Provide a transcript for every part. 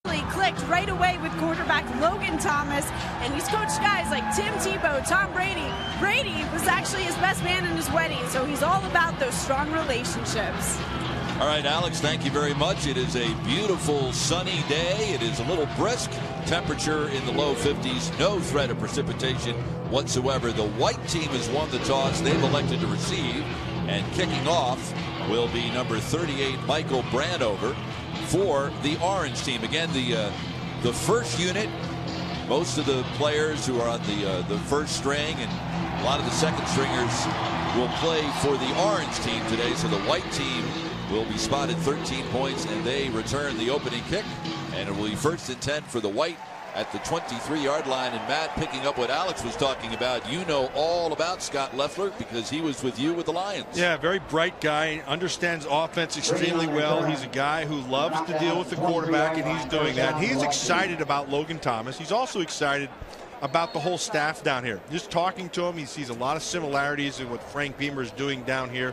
Clicked right away with quarterback Logan Thomas, and he's coached guys like Tim Tebow, Tom Brady. Brady was actually his best man in his wedding, so he's all about those strong relationships. All right, Alex, thank you very much. It is a beautiful sunny day. It is a little brisk. Temperature in the low 50s. No threat of precipitation whatsoever. The white team has won the toss. They've elected to receive, and kicking off will be number 38, Michael Brandover, for the orange team. Again, the first unit, most of the players who are on the first string and a lot of the second stringers will play for the orange team today. So the white team will be spotted 13 points, and they return the opening kick, and it will be 1st and 10 for the white at the 23-yard line. And Matt, picking up what Alex was talking about, you know all about Scott Loeffler because he was with you with the Lions. Yeah, very bright guy, understands offense extremely well. He's a guy who loves to deal with the quarterback, and he's doing that. He's excited about Logan Thomas. He's also excited about the whole staff down here. Just talking to him, he sees a lot of similarities in what Frank Beamer is doing down here,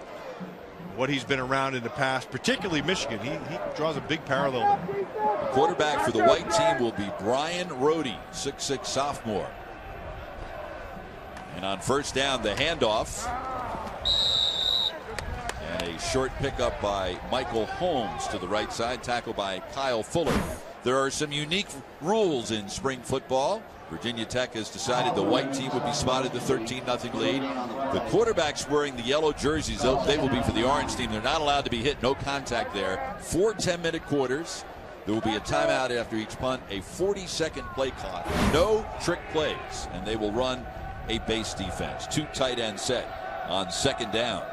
what he's been around in the past, particularly Michigan. He draws a big parallel. The quarterback for the white team will be Brian Rohde, 6'6" sophomore. And on first down, the handoff. And a short pickup by Michael Holmes to the right side, tackled by Kyle Fuller. There are some unique rules in spring football. Virginia Tech has decided the white team would be spotted the 13-0 lead. The quarterbacks wearing the yellow jerseys, they will be for the orange team. They're not allowed to be hit, no contact there. 4 10-minute quarters. There will be a timeout after each punt, a 40-second play clock, no trick plays, and they will run a base defense. 2 tight end set on second down.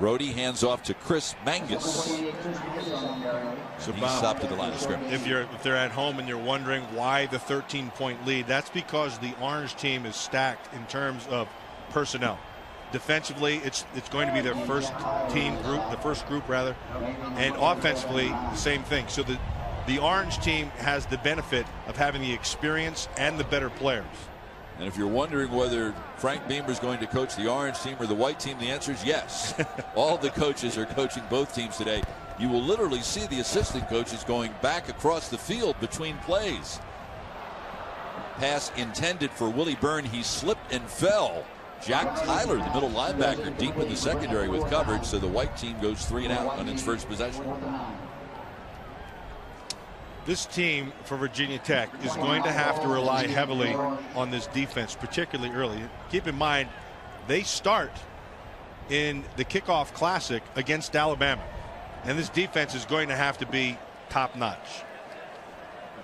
Rohde hands off to Chris Mangus. So He's Bob, stopped at the line of scrimmage. If they're at home and you're wondering why the 13-point lead, that's because the orange team is stacked in terms of personnel. Defensively, it's going to be their first group rather, and offensively the same thing. So the orange team has the benefit of having the experience and the better players. And if you're wondering whether Frank Beamer is going to coach the orange team or the white team, the answer is yes. All the coaches are coaching both teams today. You will literally see the assistant coaches going back across the field between plays. Pass intended for Willie Byrne. He slipped and fell. Jack Tyler, the middle linebacker, deep in the secondary with coverage, so the white team goes 3 and out on its first possession. This team for Virginia Tech is going to have to rely heavily on this defense, particularly early. Keep in mind, they start in the kickoff classic against Alabama, and this defense is going to have to be top-notch.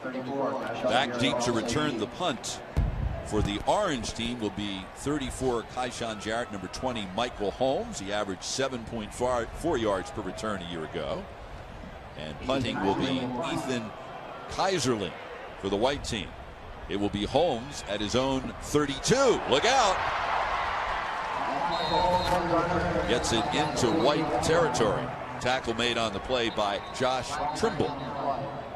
Back deep to return the punt for the orange team will be 34 Kaishan Jarrett, number 20 Michael Holmes. He averaged 7.4 yards per return a year ago. And punting will be Ethan Kaiserling for the white team. It will be Holmes at his own 32. Look out. Gets it into white territory. Tackle made on the play by Josh Trimble.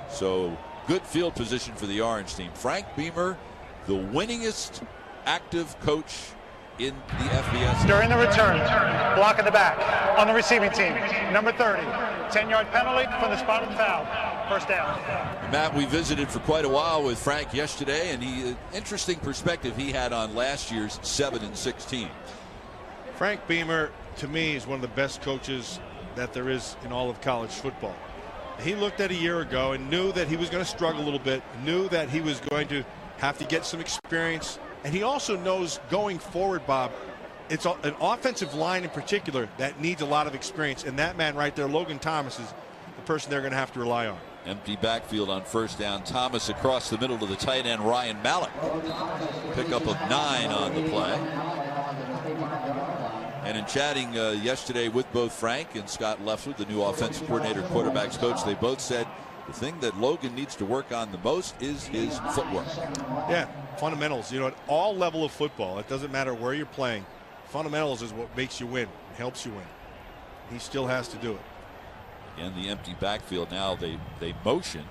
So good field position for the orange team. Frank Beamer, the winningest active coach in the FBS. During the return, block in the back on the receiving team, number 30, 10-yard penalty from the spot of the foul. First down. Matt, we visited for quite a while with Frank yesterday, and interesting perspective he had on last year's 7-16. Frank Beamer, to me, is one of the best coaches that there is in all of college football. He looked at a year ago and knew that he was going to struggle a little bit, knew that he was going to have to get some experience. And he also knows going forward, Bob, it's an offensive line in particular that needs a lot of experience. And that man right there, Logan Thomas, is the person they're going to have to rely on. Empty backfield on first down. Thomas across the middle to the tight end, Ryan Malik. Pickup of 9 on the play. And in chatting yesterday with both Frank and Scott Loeffler, the new offensive coordinator, quarterbacks coach, they both said the thing that Logan needs to work on the most is his footwork. Yeah, fundamentals. You know, at all level of football, it doesn't matter where you're playing. Fundamentals is what makes you win, helps you win. He still has to do it. Again, the empty backfield now, they motion,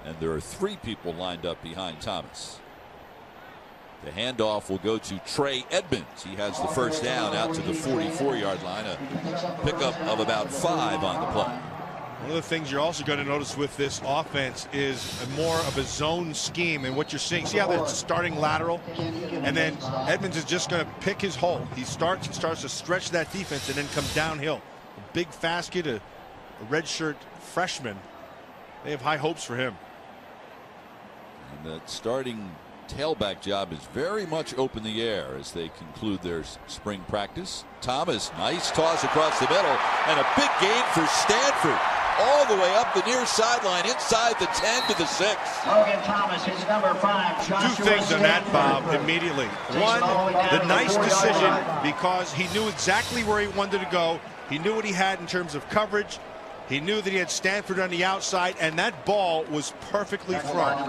and there are 3 people lined up behind Thomas. The handoff will go to Trey Edmonds. He has the first down out to the 44-yard line. A pickup of about 5 on the play. One of the things you're also going to notice with this offense is more of a zone scheme, and what you're seeing. See how they're starting lateral, and then Edmonds is just going to pick his hole. He starts to stretch that defense and then come downhill. A big fast kid, a redshirt freshman. They have high hopes for him. And that starting tailback job is very much open in the air as they conclude their spring practice. Thomas, nice toss across the middle, and a big gain for Stanford. All the way up the near sideline, inside the 10 to the 6. Logan Thomas, his number 5. Two things on that, Bob, immediately. One, the nice decision, because he knew exactly where he wanted to go. He knew what he had in terms of coverage. He knew that he had Stanford on the outside, and that ball was perfectly front.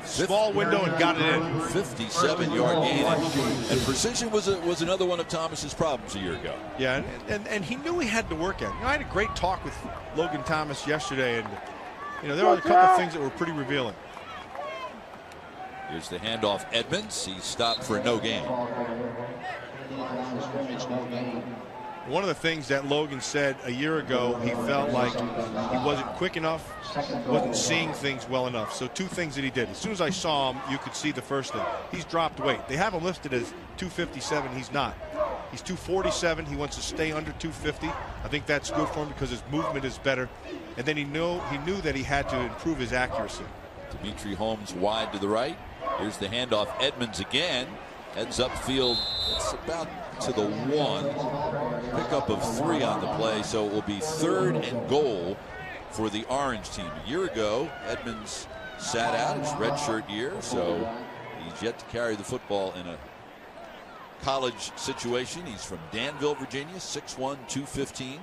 Small window and got it in. 57-yard gain, and precision was another one of Thomas's problems a year ago. Yeah, and he knew he had to work at it. I had a great talk with Logan Thomas yesterday, and there were a couple of things that were pretty revealing. Here's the handoff. Edmonds. He stopped for no gain. One of the things that Logan said a year ago, he felt like he wasn't quick enough, wasn't seeing things well enough. So two things that he did. As soon as I saw him, you could see the first thing. He's dropped weight. They have him listed as 257. He's not. He's 247. He wants to stay under 250. I think that's good for him because his movement is better. And then he knew that he had to improve his accuracy. Dimitri Holmes wide to the right. Here's the handoff. Edmonds again. Heads upfield. It's about to the 1. Pickup of 3 on the play, so it will be 3rd and goal for the Orange team. A year ago, Edmonds sat out his redshirt year, so he's yet to carry the football in a college situation. He's from Danville, Virginia, 6'1", 215.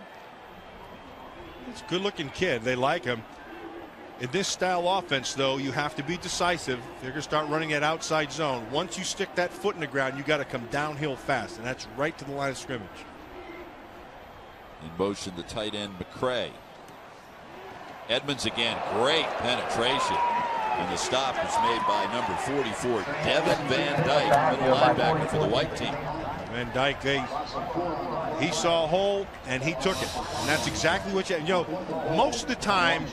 He's a good-looking kid. They like him. In this style offense, though, you have to be decisive. They're going to start running that outside zone. Once you stick that foot in the ground, you got to come downhill fast, and that's right to the line of scrimmage. In motion, the tight end McCray. Edmonds again, great penetration, and the stop was made by number 44, Devin Van Dyke, middle linebacker for the white team. Van Dyke, he saw a hole and he took it, and that's exactly what most of the time.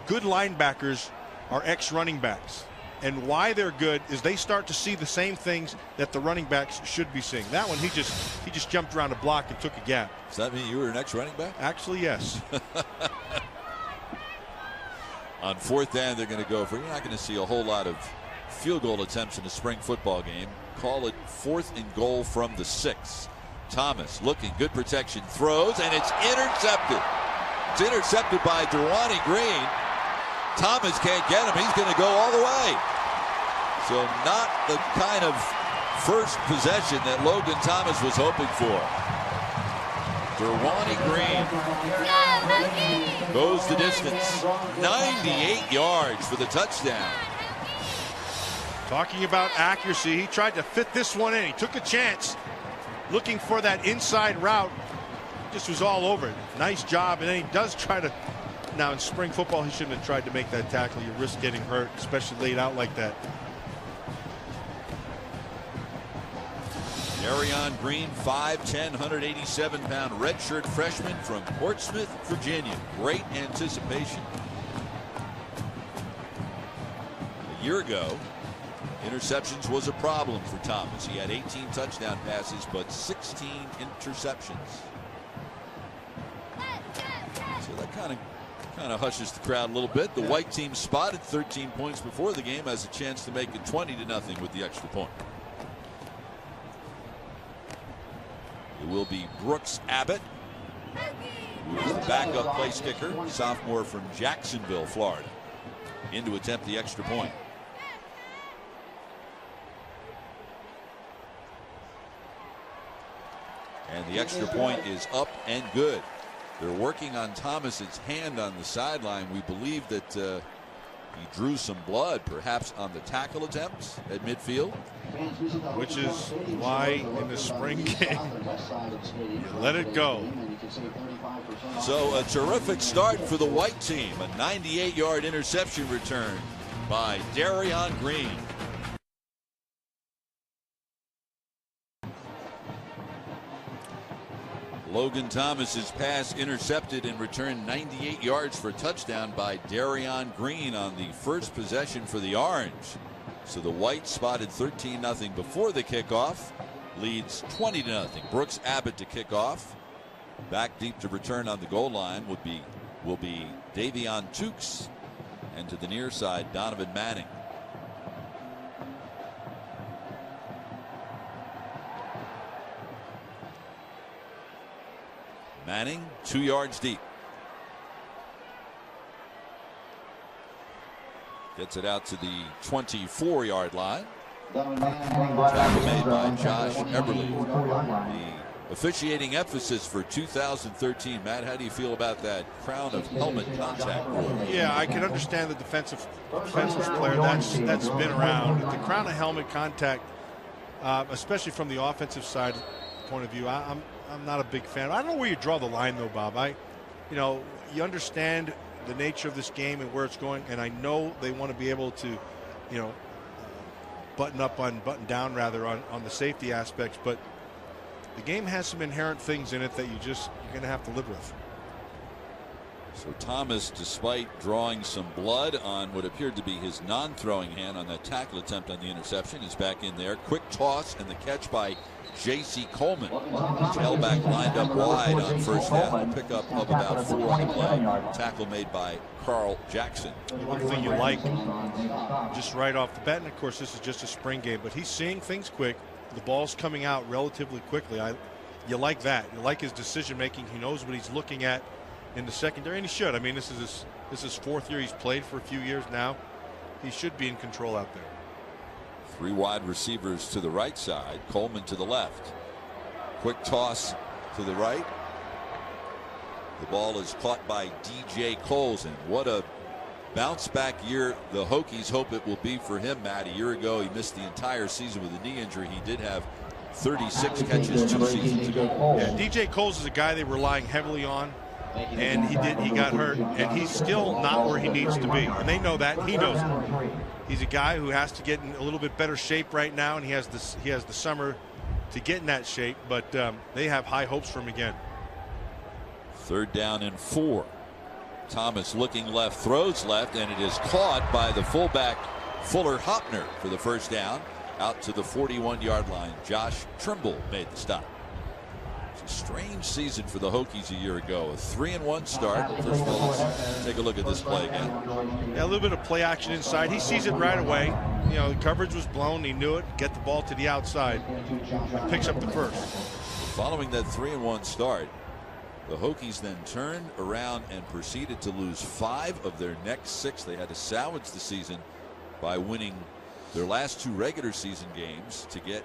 Good linebackers are ex-running backs, and why they're good is they start to see the same things that the running backs should be seeing. That one, he just jumped around a block and took a gap. Does that mean you were an ex-running back? Actually, yes. On 4th down, they're going to go for. You're not going to see a whole lot of field goal attempts in a spring football game. Call it 4th and goal from the 6. Thomas looking, good protection, throws, and it's intercepted. It's intercepted by Derwani Green. Thomas can't get him. He's going to go all the way. So not the kind of first possession that Logan Thomas was hoping for. Derwani Green goes the distance. 98 yards for the touchdown. Talking about accuracy, he tried to fit this one in. He took a chance looking for that inside route. Just was all over it. Nice job. And then he does try to. Now in spring football, he shouldn't have tried to make that tackle. You risk getting hurt, especially laid out like that. Darion Green, 5'10", 187-pound redshirt freshman from Portsmouth, Virginia. Great anticipation. A year ago, interceptions was a problem for Thomas. He had 18 touchdown passes, but 16 interceptions. So that kind of hushes the crowd a little bit. The white team spotted 13 points before the game, has a chance to make it 20-0 with the extra point. It will be Brooks Abbott, who is the backup place kicker, sophomore from Jacksonville, Florida, in to attempt the extra point. And the extra point is up and good. They're working on Thomas's hand on the sideline. We believe that he drew some blood, perhaps on the tackle attempts at midfield. Which is why in the spring game, you let it go. So a terrific start for the white team. A 98-yard interception return by Darion Green. Logan Thomas's pass intercepted and returned 98 yards for a touchdown by Darion Green on the first possession for the Orange. So the Whites spotted 13-0 before the kickoff, leads 20-0. Brooks Abbott to kick off. Back deep to return on the goal line will be Davion Tukes, and to the near side Donovan Manning. Manning 2 yards deep. Gets it out to the 24-yard line. Tackle made by Josh Eberle. The officiating emphasis for 2013. Matt, how do you feel about that crown of helmet contact rule? Yeah, I can understand the defensive player. That's been around. The crown of helmet contact, especially from the offensive side point of view, I'm not a big fan. I don't know where you draw the line, though, Bob. You understand the nature of this game and where it's going, and I know they want to be able to, button down rather on the safety aspects, but the game has some inherent things in it that you're going to have to live with. So Thomas, despite drawing some blood on what appeared to be his non-throwing hand on that tackle attempt on the interception, is back in there. Quick toss and the catch by J.C. Coleman. Tailback lined up wide on first down. A pickup of about 4 on the play. Tackle made by Carl Jackson. One thing you like just right off the bat, and of course this is just a spring game, but he's seeing things quick. The ball's coming out relatively quickly. You like that. You like his decision making. He knows what he's looking at in the secondary, and he should. I mean, this is his 4th year. He's played for a few years now. He should be in control out there. 3 wide receivers to the right side, Coleman to the left. Quick toss to the right. The ball is caught by DJ Coles, and what a bounce back year the Hokies hope it will be for him, Matt. A year ago he missed the entire season with a knee injury. He did have 36 catches 2 seasons ago. Yeah, DJ Coles is a guy they were relying heavily on, and he got hurt, and he's still not where he needs to be, and they know that. He knows it. He's a guy who has to get in a little bit better shape right now, and he has the summer to get in that shape, but they have high hopes for him again. 3rd down and 4. Thomas looking left, throws left, and it is caught by the fullback Fuller Hopner for the first down out to the 41-yard line. Josh Trimble made the stop. It's a strange season for the Hokies a year ago. A 3-1 start. First of all, let's take a look at this play again. Yeah, a little bit of play action inside. He sees it right away. The coverage was blown. He knew it. Get the ball to the outside. And picks up the first. Following that 3-1 start, the Hokies then turned around and proceeded to lose 5 of their next 6. They had to salvage the season by winning their last 2 regular season games to get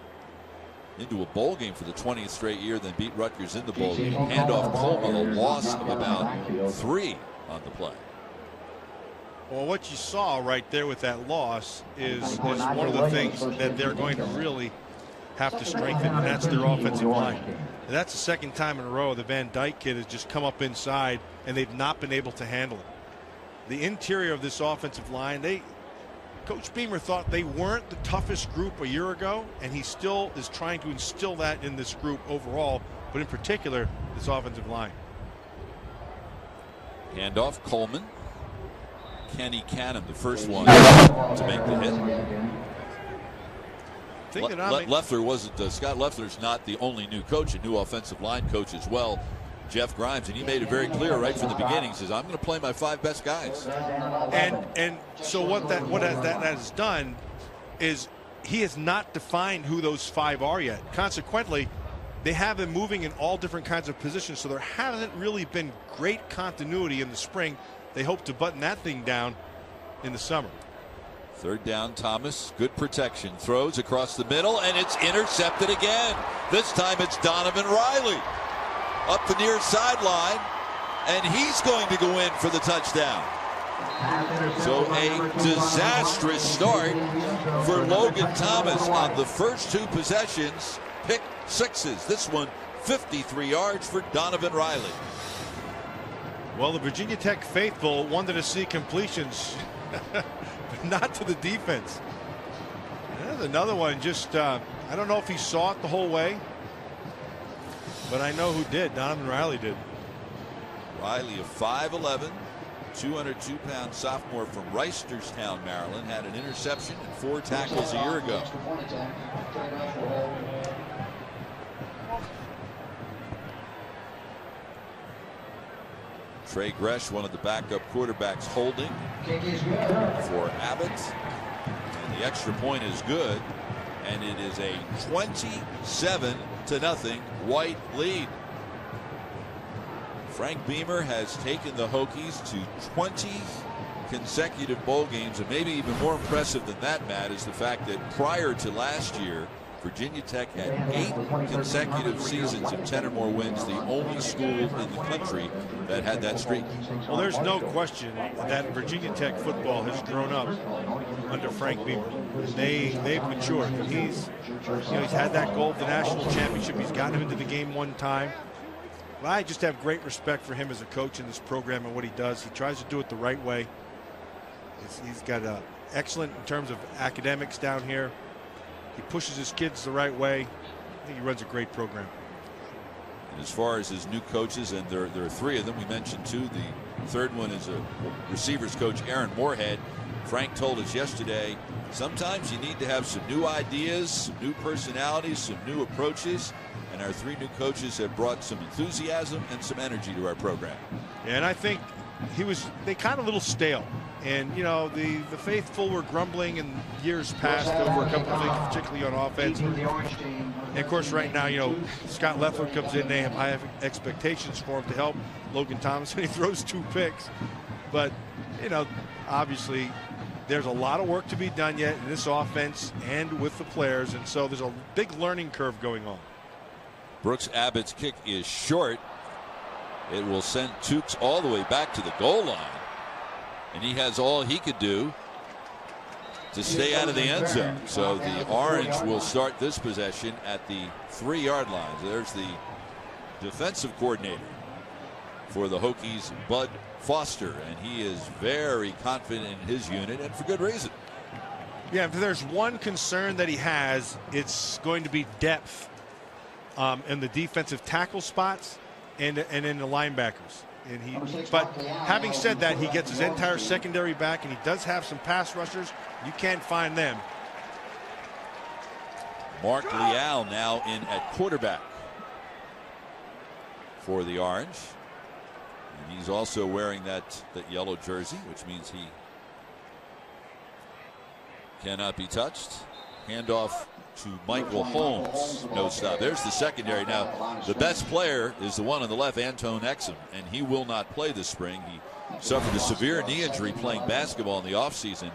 into a bowl game for the 20th straight year, then beat Rutgers in the bowl game. Handoff Coleman, a loss of about 3 on the play. Well, what you saw right there with that loss is one of the things that they're going to really have to strengthen, and that's their offensive line. And that's the 2nd time in a row the Van Dyke kid has just come up inside, and they've not been able to handle it. The interior of this offensive line, Coach Beamer thought they weren't the toughest group a year ago, and he still is trying to instill that in this group overall, but in particular this offensive line. Handoff Coleman. Kenny Canham, the first one to make the hit. Leffler wasn't Scott Leffler's not the only new coach, a new offensive line coach as well, Jeff Grimes, and he made it very clear right from the beginning. He says, I'm going to play my 5 best guys. And so what that has done is he has not defined who those 5 are yet. Consequently, they have been moving in all different kinds of positions, so there hasn't really been great continuity in the spring. They hope to button that thing down in the summer. 3rd down, Thomas, good protection, throws across the middle, and it's intercepted again. This time it's Donovan Riley up the near sideline, and he's going to go in for the touchdown. So a disastrous start for Logan Thomas on the first 2 possessions. Pick 6s. This one 53 yards for Donovan Riley. Well, the Virginia Tech faithful wanted to see completions, but not to the defense. And there's another one. Just I don't know if he saw it the whole way. but I know who did. Donovan Riley did. Riley, a 5'11", 202-pound sophomore from Reisterstown, Maryland, had an interception and 4 tackles a year ago. Trey Gresh, one of the backup quarterbacks, holding for Abbott. And the extra point is good. And it is a 27-0 White lead. Frank Beamer has taken the Hokies to 20 consecutive bowl games. And maybe even more impressive than that, Matt, is the fact that prior to last year, Virginia Tech had 8 consecutive seasons of 10 or more wins, the only school in the country that had that streak. Well, there's no question that Virginia Tech football has grown up under Frank Beamer. They've matured. He's had that goal of the national championship. He's gotten him into the game one time. But I just have great respect for him as a coach in this program and what he does. He tries to do it the right way. He's got excellent in terms of academics down here. He pushes his kids the right way. I think he runs a great program. And as far as his new coaches, and there are 3 of them, we mentioned 2. The third one is a receivers coach, Aaron Moorhead. Frank told us yesterday, sometimes you need to have some new ideas, some new personalities, some new approaches. And our 3 new coaches have brought some enthusiasm and some energy to our program. And I think they kind of a little stale. And, the faithful were grumbling in years past over a couple of things, particularly on offense. And, of course, right now, Scott Leffler comes in. They have high expectations for him to help Logan Thomas, and he throws 2 picks. But, obviously, there's a lot of work to be done yet in this offense and with the players. And so there's a big learning curve going on. Brooks Abbott's kick is short. It will send Tukes all the way back to the goal line. And he has all he could do to stay out of the end zone. So the Orange will start this possession at the 3-yard line. There's the defensive coordinator for the Hokies, Bud Foster, and he is very confident in his unit, and for good reason. Yeah, if there's one concern that he has, it's going to be depth in the defensive tackle spots and in the linebackers. But having said that, he gets his entire secondary back, and he does have some pass rushers. You can't find them. Mark Leal now in at quarterback for the Orange. And he's also wearing that yellow jersey, which means he cannot be touched. Handoff to Michael Holmes. No stop. There's the secondary. Now, the best player is the one on the left, Anton Exum, and he will not play this spring. He suffered a severe knee injury playing basketball in the offseason.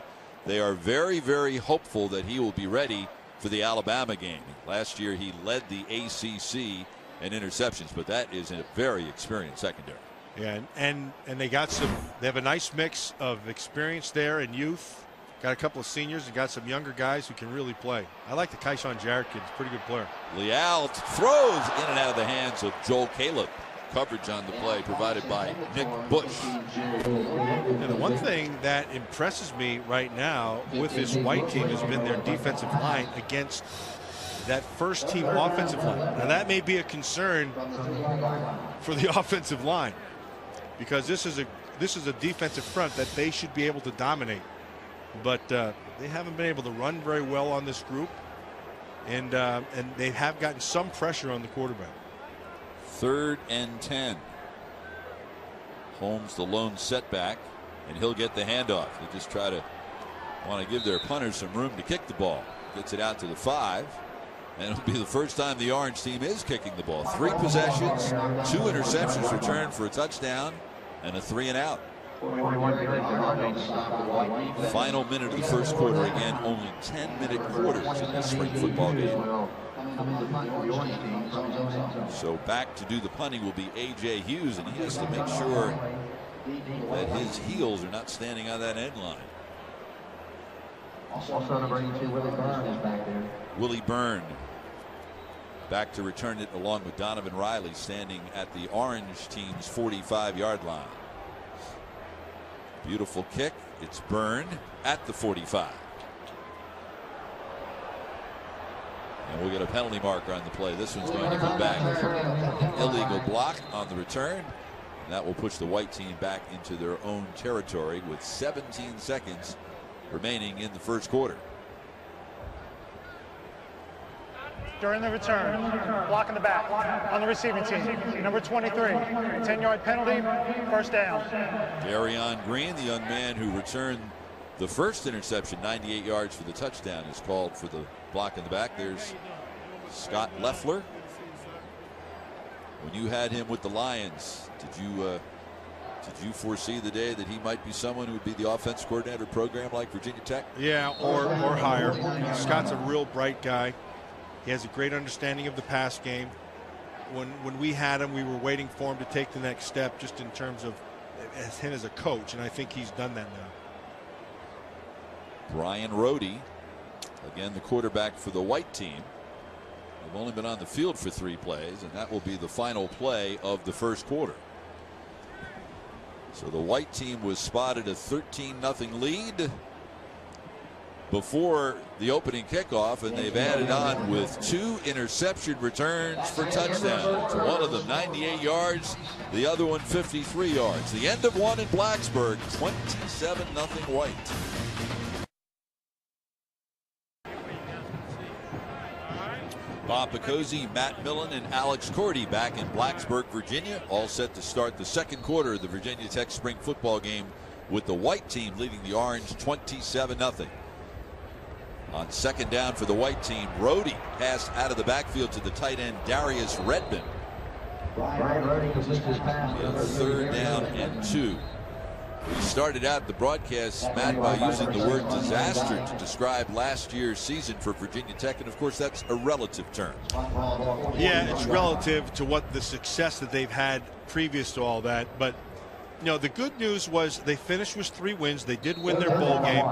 They are very, very hopeful that he will be ready for the Alabama game. Last year, he led the ACC in interceptions, but that is a very experienced secondary. Yeah, and they have a nice mix of experience there and youth. Got a couple of seniors and got some younger guys who can really play. I like the Kaishan Jarrett kid. He's a pretty good player. Leal throws in and out of the hands of Joel Caleb. Coverage on the play provided by Nick Bush. And the one thing that impresses me right now with this White team has been their defensive line against that first team offensive line. Now that may be a concern for the offensive line, because this is a defensive front that they should be able to dominate. But they haven't been able to run very well on this group, and they have gotten some pressure on the quarterback. 3rd and 10. Holmes the lone setback, and he'll get the handoff. They just want to give their punters some room to kick the ball. Gets it out to the 5, and it'll be the first time the Orange team is kicking the ball. 3 possessions, 2 interceptions returned for a touchdown, and a 3 and out. Final minute of the first quarter. Again, only 10-minute quarters in this spring football game. So back to do the punting will be A.J. Hughes, and he has to make sure that his heels are not standing on that end line. Also number 82, Willie Byrne is back there. Willie Byrne back to return it along with Donovan Riley standing at the Orange team's 45-yard line. Beautiful kick. It's Byrne at the 45. And we'll get a penalty marker on the play. This one's going to come back. An illegal block on the return. And that will push the white team back into their own territory with 17 seconds remaining in the first quarter. During the return, block in the back on the receiving team. Number 23, 10-yard penalty, first down. Darion Green, the young man who returned the first interception, 98 yards for the touchdown, is called for the block in the back. There's Scott Leffler. When you had him with the Lions, did you foresee the day that he might be someone who would be the offense coordinator program like Virginia Tech? Yeah, or higher. Scott's a real bright guy. He has a great understanding of the pass game. When we had him, we were waiting for him to take the next step just in terms of him as a coach, and I think he's done that now. Brian Rohde, again the quarterback for the white team. They've only been on the field for 3 plays, and that will be the final play of the first quarter. So the white team was spotted a 13-0 lead before the opening kickoff, and they've added on with 2 interception returns for touchdowns. One of them 98 yards, the other one 53 yards. The end of one in Blacksburg, 27-0 white. Bob Picozzi, Matt Millen, and Alex Cordy back in Blacksburg, Virginia, all set to start the second quarter of the Virginia Tech spring football game with the white team leading the orange 27-0. On second down for the white team, Rohde passed out of the backfield to the tight end Darius Redmond. Third down and 2. We started out the broadcast, Matt, by using the word disaster to describe last year's season for Virginia Tech, and of course that's a relative term. Yeah, it's relative to what the success that they've had previous to all that. But you know, the good news was they finished with 3 wins. They did win their bowl game,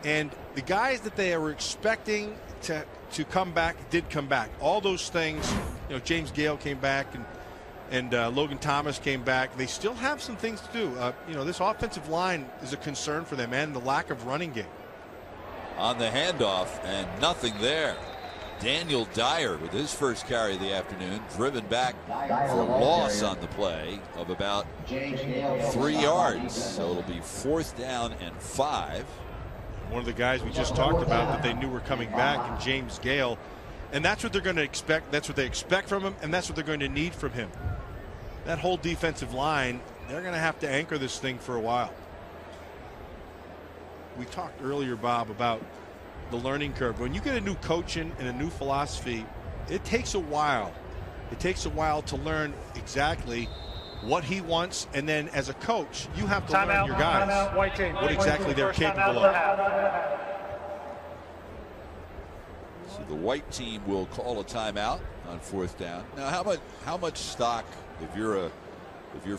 and the guys that they were expecting to come back did come back. All those things, you know, James Gale came back, and Logan Thomas came back. They still have some things to do. You know, this offensive line is a concern for them, and the lack of running game. On the handoff, and nothing there. Daniel Dyer with his first carry of the afternoon, driven back for a loss on the play of about 3 yards. So it'll be 4th down and 5. One of the guys we just talked about that they knew were coming back, and James Gale. And that's what they're going to expect. That's what they expect from him, and that's what they're going to need from him. That whole defensive line, they're going to have to anchor this thing for a while. We talked earlier, Bob, about the learning curve. When you get a new coach in and a new philosophy, it takes a while. It takes a while to learn exactly what he wants, and then as a coach, you have to learn your guys what exactly they're capable of. So the white team will call a timeout on 4th down. Now, how much stock, if you're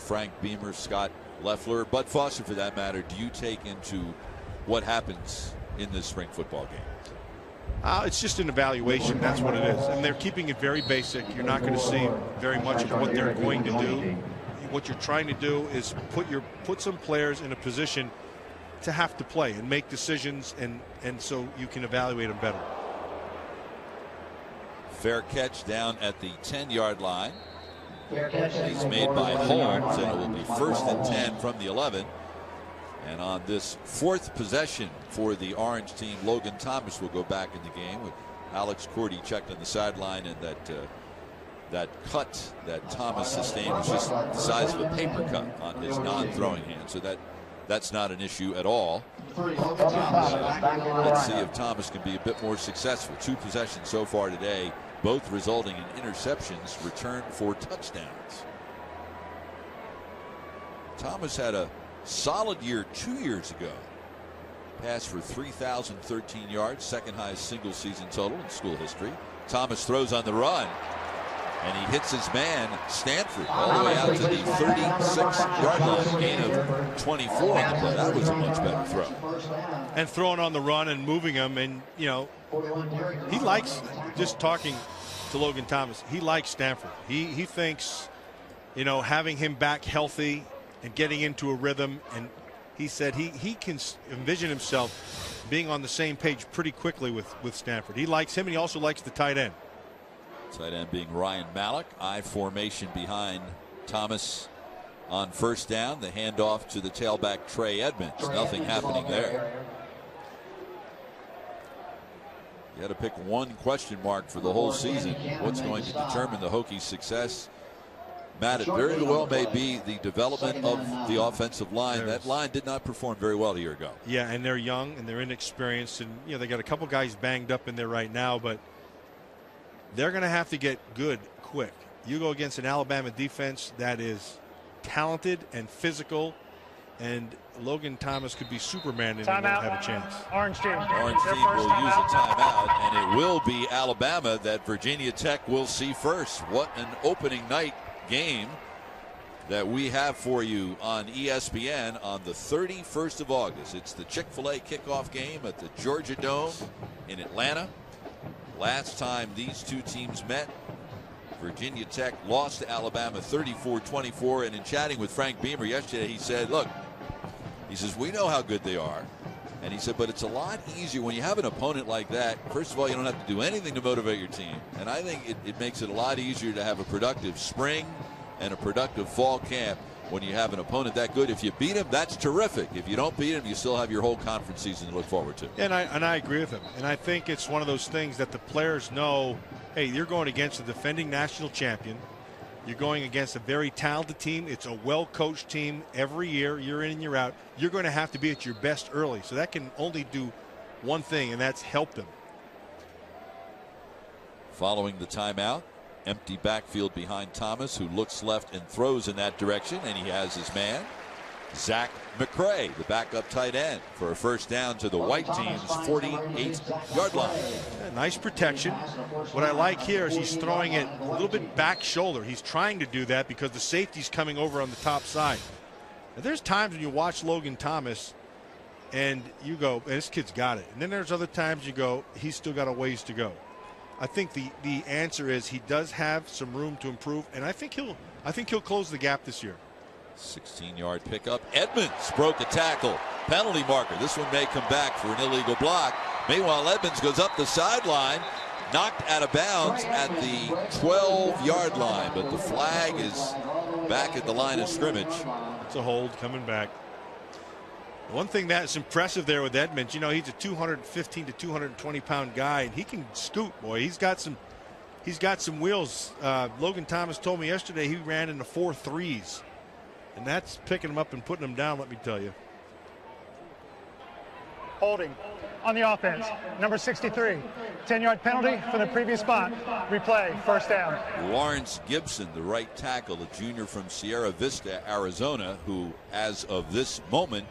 Frank Beamer, Scott Leffler, Bud Foster for that matter, do you take into what happens in this spring football game? It's just an evaluation. That's what it is, and they're keeping it very basic. You're not going to see very much of what they're going to do. What you're trying to do is put some players in a position to have to play and make decisions, and so you can evaluate them better. Fair catch down at the 10-yard line. It's made by Holmes, and it will be 1st and 10 from the 11. And on this 4th possession for the orange team, Logan Thomas will go back in the game with Alex Cordy checked on the sideline, and that cut that Thomas sustained was just the size of a paper cut on his non-throwing hand. So that's not an issue at all. Let's see if Thomas can be a bit more successful. 2 possessions so far today, both resulting in interceptions returned for touchdowns. Thomas had a solid year 2 years ago. Passed for 3,013 yards, second highest single season total in school history. Thomas throws on the run, and he hits his man Stanford all the way out to the 36-yard line, gain of 24 on the play. That was a much better throw. And throwing on the run and moving him, and you know, he likes, just talking to Logan Thomas, he likes Stanford. He thinks, you know, having him back healthy and getting into a rhythm, and he said he can envision himself being on the same page pretty quickly with Stanford. He likes him, and he also likes the tight end. Tight end being Ryan Malik. I formation behind Thomas on first down. The handoff to the tailback Trey Edmonds. Nothing happening there. You had to pick one question mark for the whole season. What's going to determine the Hokies' success? Matt, it very well may be the development of the offensive line. That line did not perform very well a year ago. Yeah, and they're young and they're inexperienced, and they got a couple guys banged up in there right now, but they're going to have to get good quick. You go against an Alabama defense that is talented and physical, and Logan Thomas could be Superman and won't have a chance. Orange team. Orange team will use a timeout, and it will be Alabama that Virginia Tech will see first. What an opening night game that we have for you on ESPN on the 31st of August. It's the Chick-fil-A kickoff game at the Georgia Dome in Atlanta. Last time these two teams met, Virginia Tech lost to Alabama 34-24. And in chatting with Frank Beamer yesterday, he said, look, he says, we know how good they are. And he said, but it's a lot easier when you have an opponent like that. First of all, you don't have to do anything to motivate your team. And I think it makes it a lot easier to have a productive spring and a productive fall camp when you have an opponent that good. If you beat him, that's terrific. If you don't beat him, you still have your whole conference season to look forward to. And I agree with him. And I think it's one of those things that the players know, hey, you're going against a defending national champion. You're going against a very talented team. It's a well-coached team every year, year in and year out. You're going to have to be at your best early. So that can only do one thing, and that's help them. Following the timeout, empty backfield behind Thomas, who looks left and throws in that direction, and he has his man, Zach McCray, the backup tight end, for a first down to the white team's 48-yard line. Yeah, nice protection. What I like here is he's throwing it a little bit back shoulder. He's trying to do that because the safety's coming over on the top side. Now, there's times when you watch Logan Thomas and you go, this kid's got it. And then there's other times you go, he's still got a ways to go. I think the answer is he does have some room to improve, and I think he'll close the gap this year. 16-yard pickup. Edmonds broke a tackle. Penalty marker. This one may come back for an illegal block. Meanwhile, Edmonds goes up the sideline, knocked out of bounds at the 12-yard line, but the flag is back at the line of scrimmage. It's a hold coming back. One thing that's impressive there with Edmonds, he's a 215 to 220 pound guy, and he can scoot, boy. He's got some wheels. Logan Thomas told me yesterday he ran in the 4.3s. And that's picking them up and putting them down, let me tell you. Holding on the offense. Number 63. 10-yard penalty for the previous spot. Replay. First down. Lawrence Gibson, the right tackle, a junior from Sierra Vista, Arizona, who, as of this moment,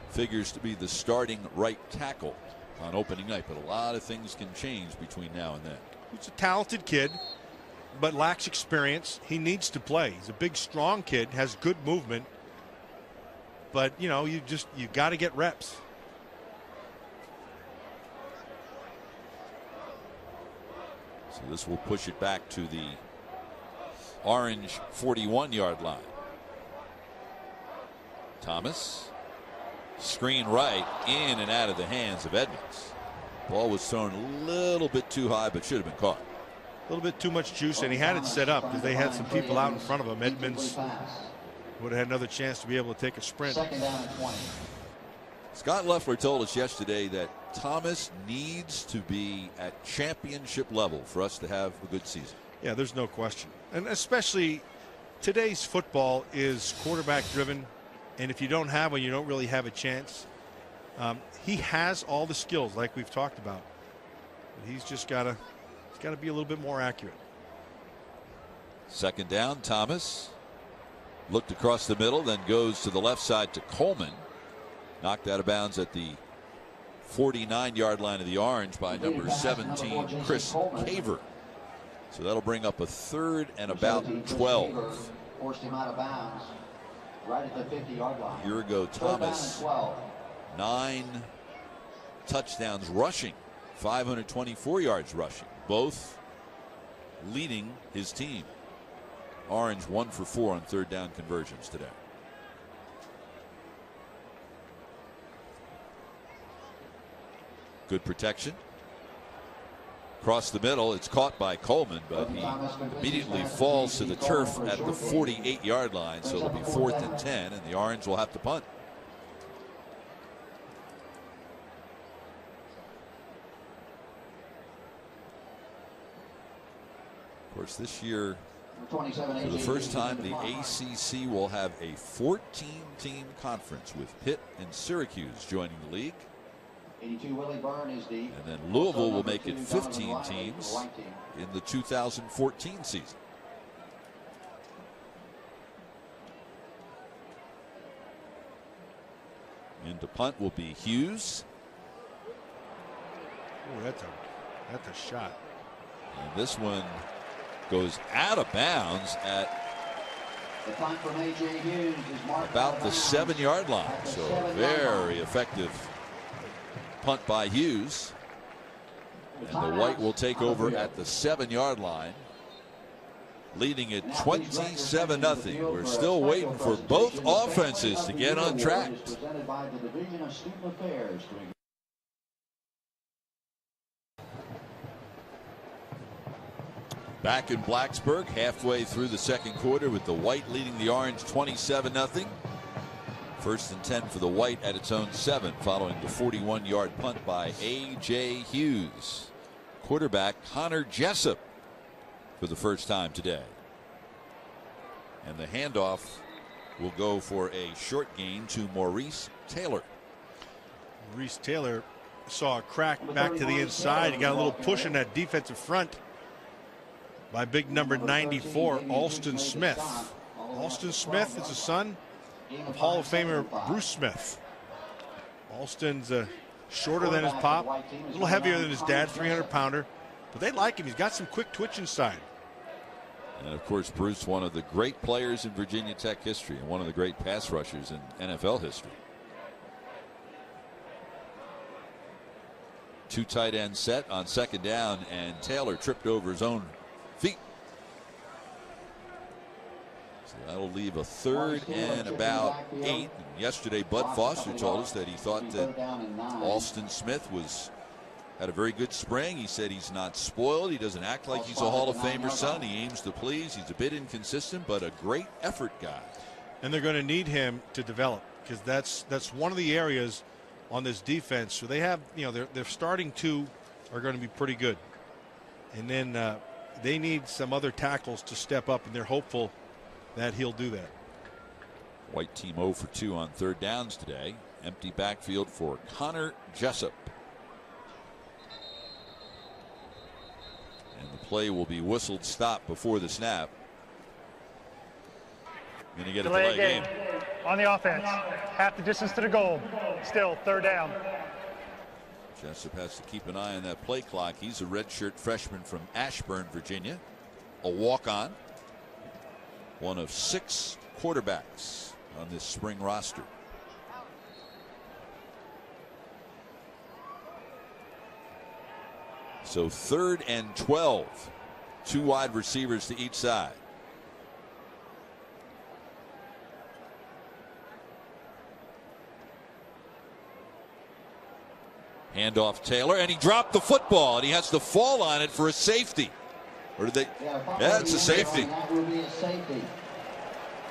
figures to be the starting right tackle on opening night. But a lot of things can change between now and then. He's a talented kid, but lacks experience. He needs to play. He's a big, strong kid, has good movement, but you got to get reps. So this will push it back to the orange 41-yard line. Thomas, screen right, in and out of the hands of Edmonds. Ball was thrown a little bit too high, but should have been caught. A little bit too much juice, and he had it set up because they had some people out in front of him. Edmonds would have had another chance to be able to take a sprint. Scott Loeffler told us yesterday that Thomas needs to be at championship level for us to have a good season. Yeah, there's no question. And especially today's football is quarterback driven, and if you don't have one, you don't really have a chance. He has all the skills like we've talked about, but he's just got to be a little bit more accurate. Second down, Thomas looked across the middle, then goes to the left side to Coleman. Knocked out of bounds at the 49-yard line of the orange by number 17, Chris Caver. So that'll bring up a third and about 12. Forced him out of bounds right at the 50-yard line. A year ago, Thomas, 9 touchdowns rushing, 524 yards rushing, both leading his team. Orange 1 for 4 on third down conversions today. Good protection. Across the middle, it's caught by Coleman, but he immediately falls to the turf at the 48-yard line, so it'll be 4th and 10, and the Orange will have to punt. Of course, this year, for the first time, the ACC will have a 14-team conference with Pitt and Syracuse joining the league. And then Louisville will make it 15 teams in the 2014 season. And to punt will be Hughes. Oh, that's a shot. And this one goes out of bounds at about the 7-yard line. So very effective punt by Hughes. And the White will take over at the 7-yard line, leading it 27-0. We're still waiting for both offenses to get on track. Back in Blacksburg, halfway through the second quarter, with the White leading the Orange 27-0. 1st and 10 for the White at its own 7, following the 41-yard punt by A.J. Hughes. Quarterback Connor Jessup for the first time today. And the handoff will go for a short gain to Maurice Taylor. Maurice Taylor saw a crack back to the inside. He got a little push in that defensive front by big number 94, Alston Smith. Alston Smith is the son of Hall of Famer Bruce Smith. Alston's shorter than his pop, a little heavier than his dad, 300-pounder, but they like him. He's got some quick twitch inside. And of course, Bruce, one of the great players in Virginia Tech history and one of the great pass rushers in NFL history. 2 tight end set on 2nd down, and Taylor tripped over his own feet. So that'll leave a 3rd and about 8. And yesterday, Bud Foster told us that he thought that Alston Smith had a very good spring. He said he's not spoiled. He doesn't act like he's a Hall of Famer son. He aims to please. He's a bit inconsistent, but a great effort guy. And they're going to need him to develop, because that's one of the areas on this defense. So they have, their starting 2 are going to be pretty good. And then they need some other tackles to step up, and they're hopeful that he'll do that. White team 0 for 2 on 3rd downs today. Empty backfield for Connor Jessup. And the play will be whistled stop before the snap. Going to get a delay game. On the offense, half the distance to the goal. Still 3rd down. Jessup has to keep an eye on that play clock. He's a redshirt freshman from Ashburn, Virginia. A walk-on. One of 6 quarterbacks on this spring roster. So 3rd and 12. 2 wide receivers to each side. Handoff Taylor, and he dropped the football, and he has to fall on it for a safety. Or did they? Yeah, it's a safety.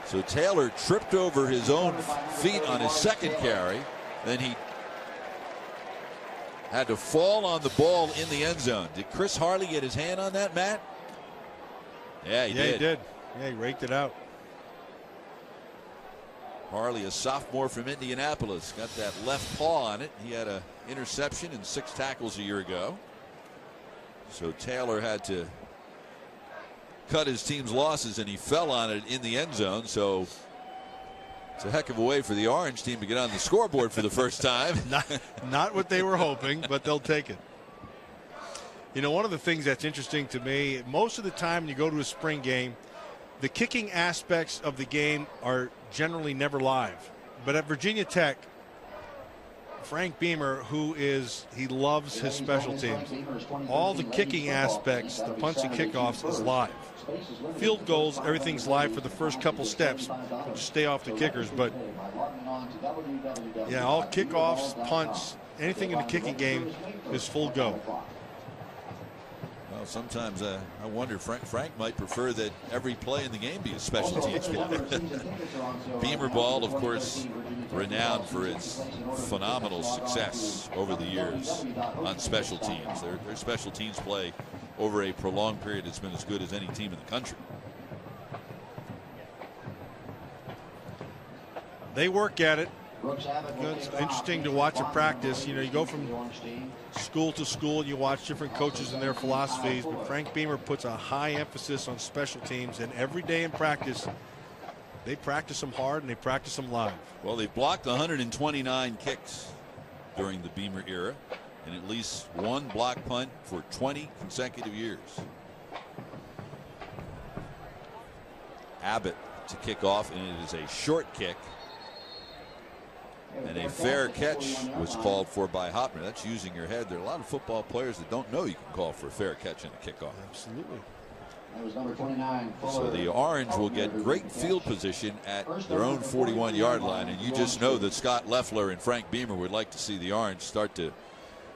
So Taylor tripped over his own feet on his 2nd carry. Then he had to fall on the ball in the end zone. Did Chris Harley get his hand on that, Matt? Yeah, he did. Yeah, he raked it out. Harley, a sophomore from Indianapolis, got that left paw on it. He had an interception and 6 tackles a year ago. So Taylor had to cut his team's losses, and he fell on it in the end zone. So it's a heck of a way for the Orange team to get on the scoreboard for the first time. Not what they were hoping, but they'll take it. One of the things that's interesting to me, most of the time when you go to a spring game, the kicking aspects of the game are generally never live. But at Virginia Tech, Frank Beamer, he loves his special teams. All the kicking aspects, the punts and kickoffs, is live. Field goals, everything's live for the first couple steps. We'll just stay off the kickers. But yeah, all kickoffs, punts, anything in the kicking game is full go. Well, sometimes I wonder, Frank might prefer that every play in the game be a special teams play. Beamer ball, of course, renowned for its phenomenal success over the years on special teams. Their special teams play over a prolonged period has been as good as any team in the country. They work at it. It's interesting to watch a practice. You know, you go from school to school and you watch different coaches and their philosophies, but Frank Beamer puts a high emphasis on special teams, and every day in practice they practice them hard and they practice them live. Well, they've blocked 129 kicks during the Beamer era and at least one block punt for 20 consecutive years. Abbott to kick off, and it is a short kick. And a fair catch was called for by Hopner. That's using your head. There are a lot of football players that don't know you can call for a fair catch in a kickoff. Absolutely. That was number 29. So the Orange will get great field position at their own 41-yard line. And you just know that Scott Loeffler and Frank Beamer would like to see the Orange start to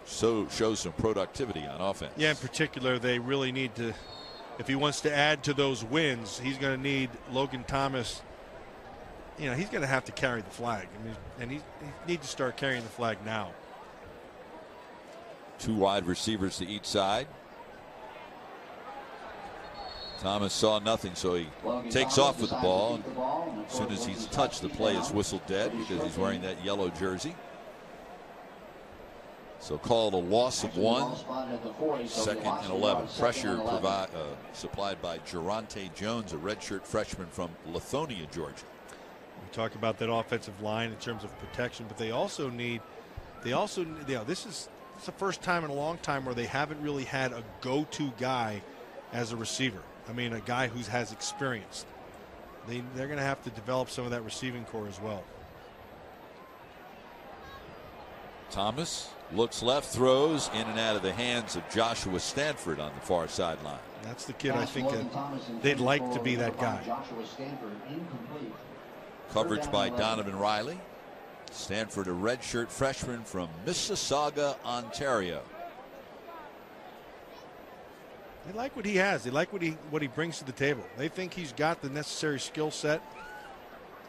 show some productivity on offense. Yeah, in particular, they really need to, if he wants to add to those wins, he's going to need Logan Thomas. You know, he's going to have to carry the flag. I mean, and he needs to start carrying the flag now. Two wide receivers to each side. Thomas saw nothing, so he takes off with the ball. As soon as he's touched, the play is whistled dead because he's wearing that yellow jersey. So called a loss of 1. 2nd and 11. Pressure supplied by Geronte Jones, a redshirt freshman from Lithonia, Georgia. We talk about that offensive line in terms of protection, but this is the first time in a long time where they haven't really had a go-to guy as a receiver. I mean, a guy who has experience. They're going to have to develop some of that receiving core as well. Thomas looks left, throws in and out of the hands of Joshua Stanford on the far sideline. That's the kid I think that they'd like to be that guy. Coverage by Donovan Riley. Stanford, a redshirt freshman from Mississauga, Ontario. They like what he has. They like what he brings to the table. They think he's got the necessary skill set,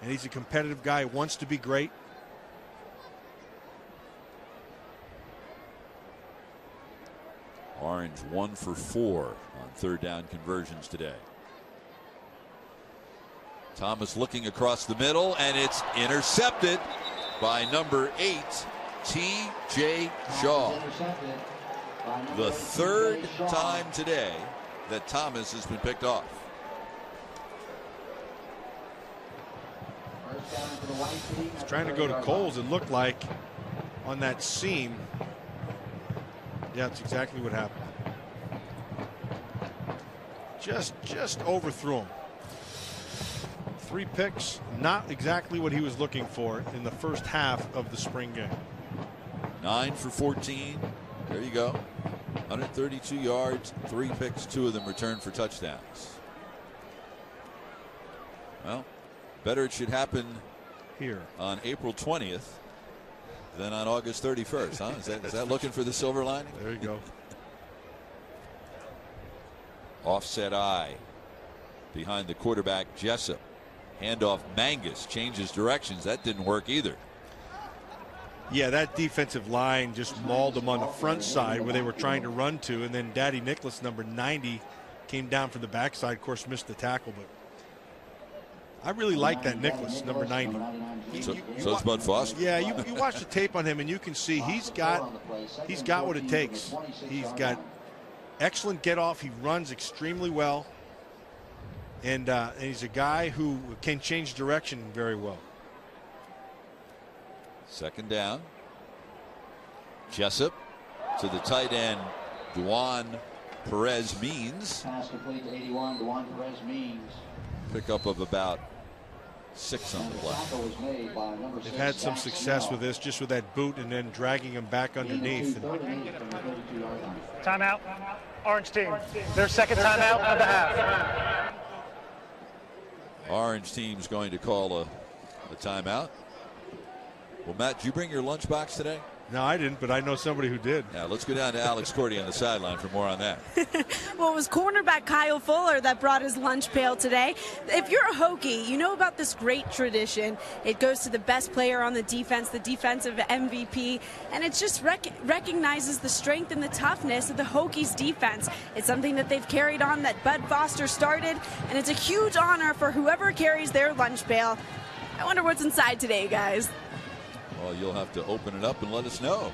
and he's a competitive guy, wants to be great. Orange 1 for 4 on 3rd down conversions today. Thomas looking across the middle, and it's intercepted by number 8, T.J. Shaw. The 3rd time today that Thomas has been picked off. He's trying to go to Coles, it looked like, on that seam. Yeah, that's exactly what happened. Just overthrew him. 3 picks, not exactly what he was looking for in the first half of the spring game. 9 for 14. There you go. 132 yards, 3 picks, 2 of them returned for touchdowns. Well, better it should happen here on April 20th than on August 31st, huh? Is that looking for the silver lining? There you go. Offset eye behind the quarterback, Jessup. Handoff, Mangus changes directions. That didn't work either. Yeah, that defensive line just mauled them on the front side where they were trying to run to, and then Daddy Nicholas, number 90, came down from the backside. Of course, missed the tackle, but I really like that Nicholas, number 90. So it's Bud Foster. Yeah, you watch the tape on him, and you can see he's got what it takes. He's got excellent get off. He runs extremely well, and he's a guy who can change direction very well. 2nd down. Jessup to the tight end, Duan Perez Means. Pass complete to 81, Duan Perez Means. Pickup of about 6 on the play. They've had some success with this, just with that boot and then dragging him back underneath. Timeout. Orange team. Their 2nd timeout of the half. Orange team's going to call a timeout. Well, Matt, did you bring your lunchbox today? No, I didn't, but I know somebody who did. Now let's go down to Alex Cordy on the sideline for more on that. Well, it was cornerback Kyle Fuller that brought his lunch pail today. If you're a Hokie, you know about this great tradition. It goes to the best player on the defensive MVP, and it just recognizes the strength and the toughness of the Hokies defense. It's something that they've carried on, that Bud Foster started, and it's a huge honor for whoever carries their lunch pail. I wonder what's inside today, guys. Well, you'll have to open it up and let us know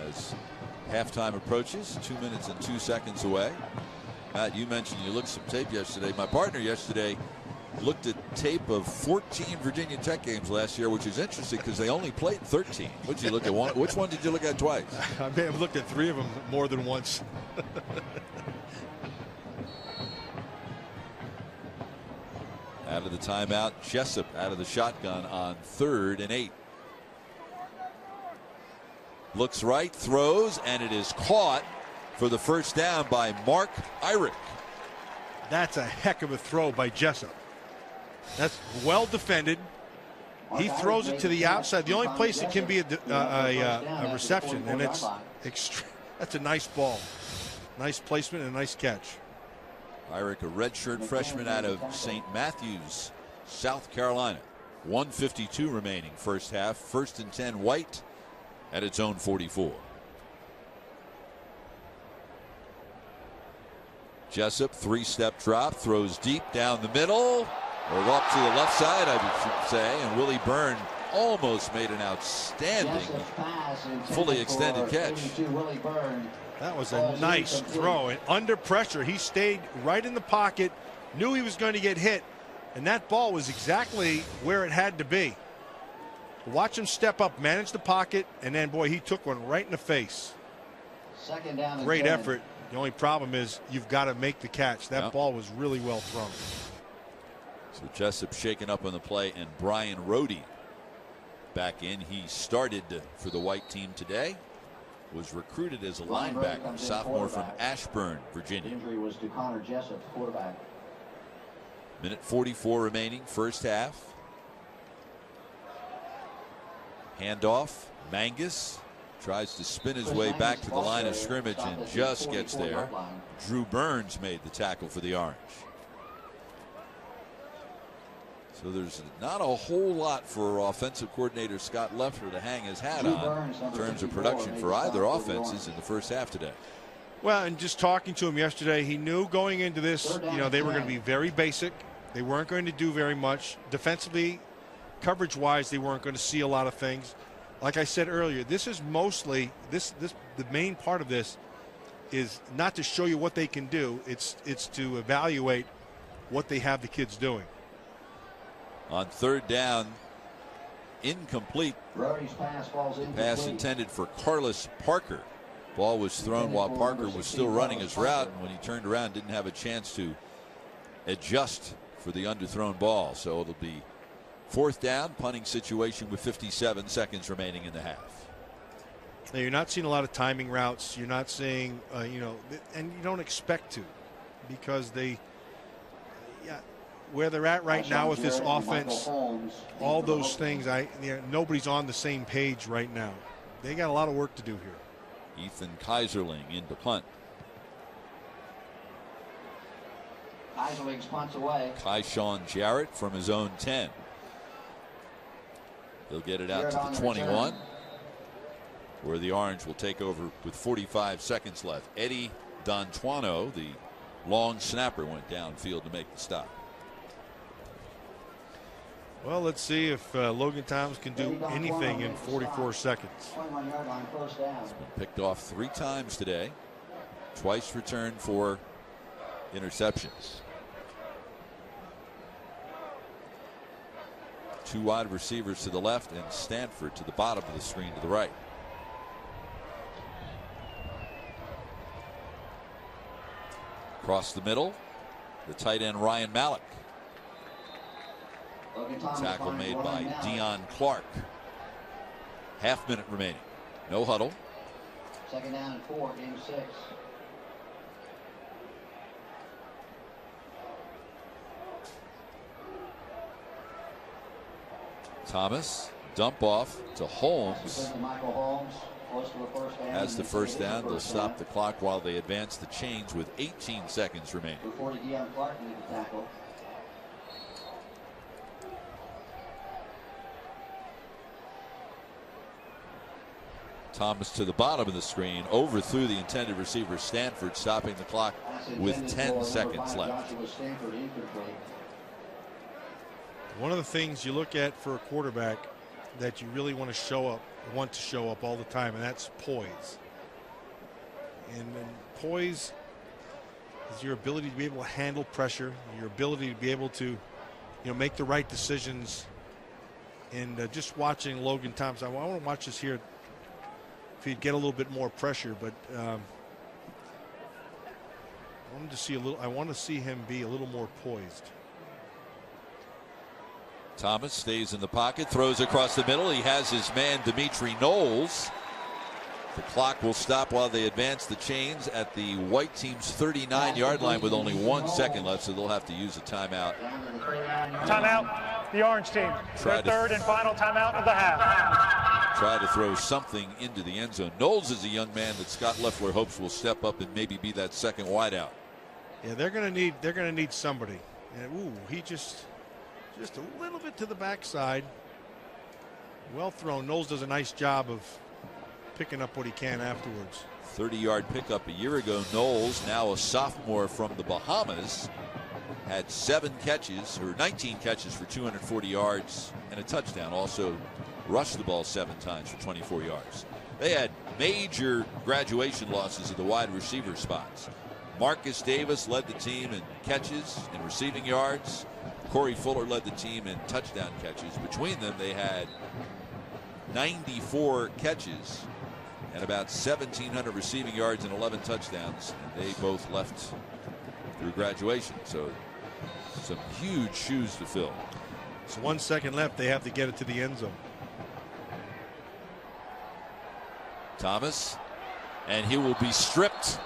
as halftime approaches. 2 minutes and 2 seconds away. Matt, you mentioned you looked some tape yesterday. My partner yesterday looked at tape of 14 Virginia Tech games last year, which is interesting because they only played 13. What did you look at? Which one did you look at twice? I may have looked at 3 of them more than once. Out of the timeout, Jessup out of the shotgun on 3rd and 8. Looks right, throws, and it is caught for the first down by Mark Irick. That's a heck of a throw by Jessup. That's well defended. He throws it to the outside. The only place it can be a reception, and it's that's a nice ball. Nice placement and a nice catch. Irick, a redshirt freshman out of St. Matthews, South Carolina. 1:52 remaining first half. 1st and 10 White at its own 44. Jessup, 3-step drop, throws deep down the middle, or up to the left side, I should say, and Willie Byrne almost made an outstanding, fully extended catch. That was a nice throw, and under pressure, he stayed right in the pocket, knew he was going to get hit, and that ball was exactly where it had to be. Watch him step up, manage the pocket, and then, boy, he took one right in the face. Second down. Great effort. The only problem is you've got to make the catch. That ball was really well thrown. So Jessup shaken up on the play, and Brian Rohde back in. He started for the White team today. Was recruited as a linebacker, sophomore from Ashburn, Virginia. Injury was to Connor Jessup, quarterback. Minute 44 remaining, first half. Handoff, Mangus tries to spin his way back to the line of scrimmage and just gets there. Drew Burns made the tackle for the Orange. So there's not a whole lot for offensive coordinator Scott Leffler to hang his hat on in terms of production for either offenses in the first half today. Well, and just talking to him yesterday, he knew going into this, they were going to be very basic. They weren't going to do very much. Defensively, coverage-wise, they weren't going to see a lot of things. Like I said earlier, this is mostly the main part of this is not to show you what they can do. It's to evaluate what they have the kids doing. On 3rd down, incomplete. Rohde's pass falls incomplete. Pass intended for Carlos Parker. Ball was thrown while Parker was still running his route, and when he turned around, didn't have a chance to adjust for the underthrown ball. So it'll be 4th down, punting situation with 57 seconds remaining in the half. Now, you're not seeing a lot of timing routes. You're not seeing, and you don't expect to, because where they're at right now with this offense, all those things, nobody's on the same page right now. They got a lot of work to do here. Ethan Kaiserling into punt. Kaiserling punts away. Kyshawn Jarrett from his own 10. They'll get it out to the 21, where the Orange will take over with 45 seconds left. Eddie Dontuano, the long snapper, went downfield to make the stop. Well, let's see if Logan Thomas can do anything in 44 seconds. 21-yard line, first down. He's been picked off 3 times today. Twice returned for interceptions. 2 wide receivers to the left and Stanford to the bottom of the screen to the right. Across the middle, the tight end Ryan Malik. Tackle made by Dion Clark. Half-minute remaining. No huddle. Second down and 4, game 6. Thomas dump off to Holmes. As the first down, they'll stop the clock while they advance the chains with 18 seconds remaining. Thomas to the bottom of the screen, overthrew the intended receiver Stanford, stopping the clock with 10 seconds left. One of the things you look at for a quarterback that you really want to show up all the time, and that's poise. And poise is your ability to be able to handle pressure, your ability to be able to, make the right decisions. And just watching Logan Thomas, I want to watch this here. If he'd get a little bit more pressure, but I want to see him be a little more poised. Thomas stays in the pocket, throws across the middle. He has his man Dimitri Knowles. The clock will stop while they advance the chains at the white team's 39-yard line with only 1 second left, so they'll have to use a timeout. Timeout, the orange team. Their third and final timeout of the half. Try to throw something into the end zone. Knowles is a young man that Scott Loeffler hopes will step up and maybe be that second wideout. Yeah, they're going to need somebody. And he just a little bit to the backside. Well thrown. Knowles does a nice job of picking up what he can afterwards. 30-yard pickup a year ago. Knowles, now a sophomore from the Bahamas, had 19 catches for 240 yards and a touchdown. Also rushed the ball 7 times for 24 yards. They had major graduation losses at the wide receiver spots. Marcus Davis led the team in catches and receiving yards. Corey Fuller led the team in touchdown catches. Between them, they had 94 catches and about 1,700 receiving yards and 11 touchdowns. And they both left through graduation. So some huge shoes to fill. So 1 second left. They have to get it to the end zone. Thomas, and he will be stripped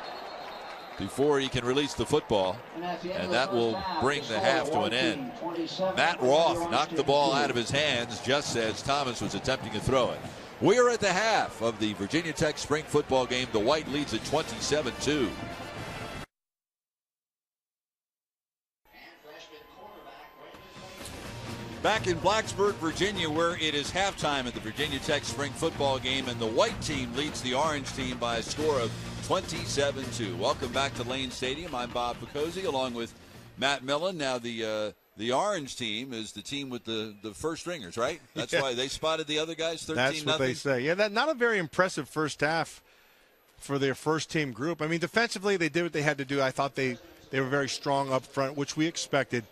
before he can release the football, and that will bring the half to an end. Matt Roth knocked the ball out of his hands just as Thomas was attempting to throw it. We are at the half of the Virginia Tech spring football game. The White leads at 27-2. Back in Blacksburg, Virginia, where it is halftime at the Virginia Tech spring football game, and the white team leads the orange team by a score of 27-2. Welcome back to Lane Stadium. I'm Bob Picozzi along with Matt Millen. Now the orange team is the team with the first stringers, right? That's why they spotted the other guys 13-0. That's what they say. Yeah, not a very impressive first half for their first team group. I mean, defensively they did what they had to do. I thought they were very strong up front, which we expected.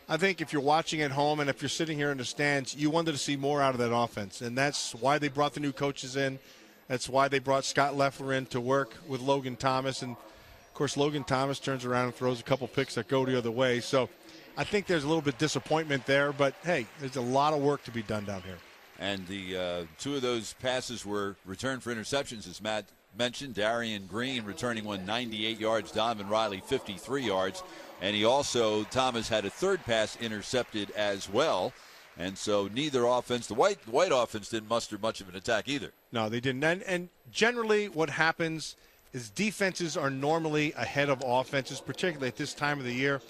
I think if you're watching at home and if you're sitting here in the stands, you wanted to see more out of that offense, and that's why they brought the new coaches in. That's why they brought Scott Loeffler in to work with Logan Thomas. And, of course, Logan Thomas turns around and throws a couple picks that go the other way. So I think there's a little bit of disappointment there. But, hey, there's a lot of work to be done down here. And the 2 of those passes were returned for interceptions, as Matt mentioned. Darian Green returning one 98 yards. Donovan Riley 53 yards. And he also, Thomas had a third pass intercepted as well. And so neither offense, the white offense didn't muster much of an attack either. No, they didn't. And generally what happens is defenses are normally ahead of offenses, particularly at this time of the year.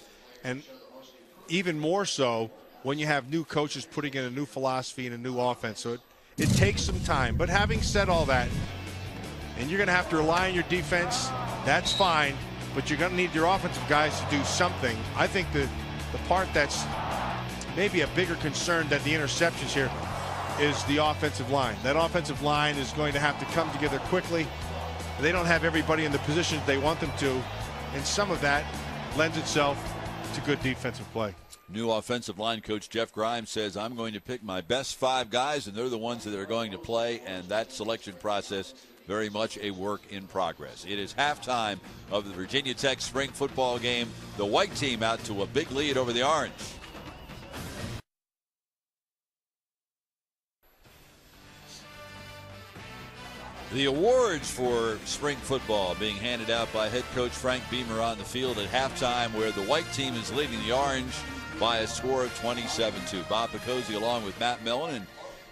And even more so when you have new coaches putting in a new philosophy and a new offense. So it takes some time. But having said all that, and you're going to have to rely on your defense, that's fine. But you're going to need your offensive guys to do something. I think the part that's maybe a bigger concern than the interceptions here is the offensive line. That offensive line is going to have to come together quickly. They don't have everybody in the positions they want them to, and some of that lends itself to good defensive play. New offensive line coach Jeff Grimes says, I'm going to pick my best 5 guys, and they're the ones that are going to play, and that selection process very much a work in progress. It is halftime of the Virginia Tech spring football game. The white team out to a big lead over the orange. The awards for spring football being handed out by head coach Frank Beamer on the field at halftime, where the white team is leading the orange by a score of 27-2. Bob Picozzi along with Matt Millen, and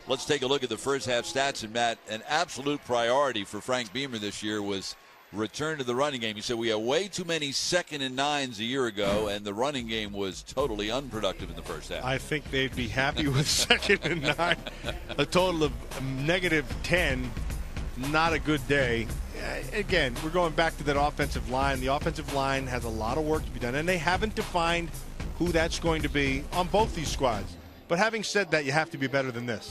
let's take a look at the first half stats. And Matt, an absolute priority for Frank Beamer this year was return to the running game. You said we had way too many 2nd and 9s a year ago, and the running game was totally unproductive in the first half. I think they'd be happy with 2nd and 9. A total of -10. Not a good day. Again, we're going back to that offensive line. The offensive line has a lot of work to be done, and they haven't defined who that's going to be on both these squads. But having said that, you have to be better than this.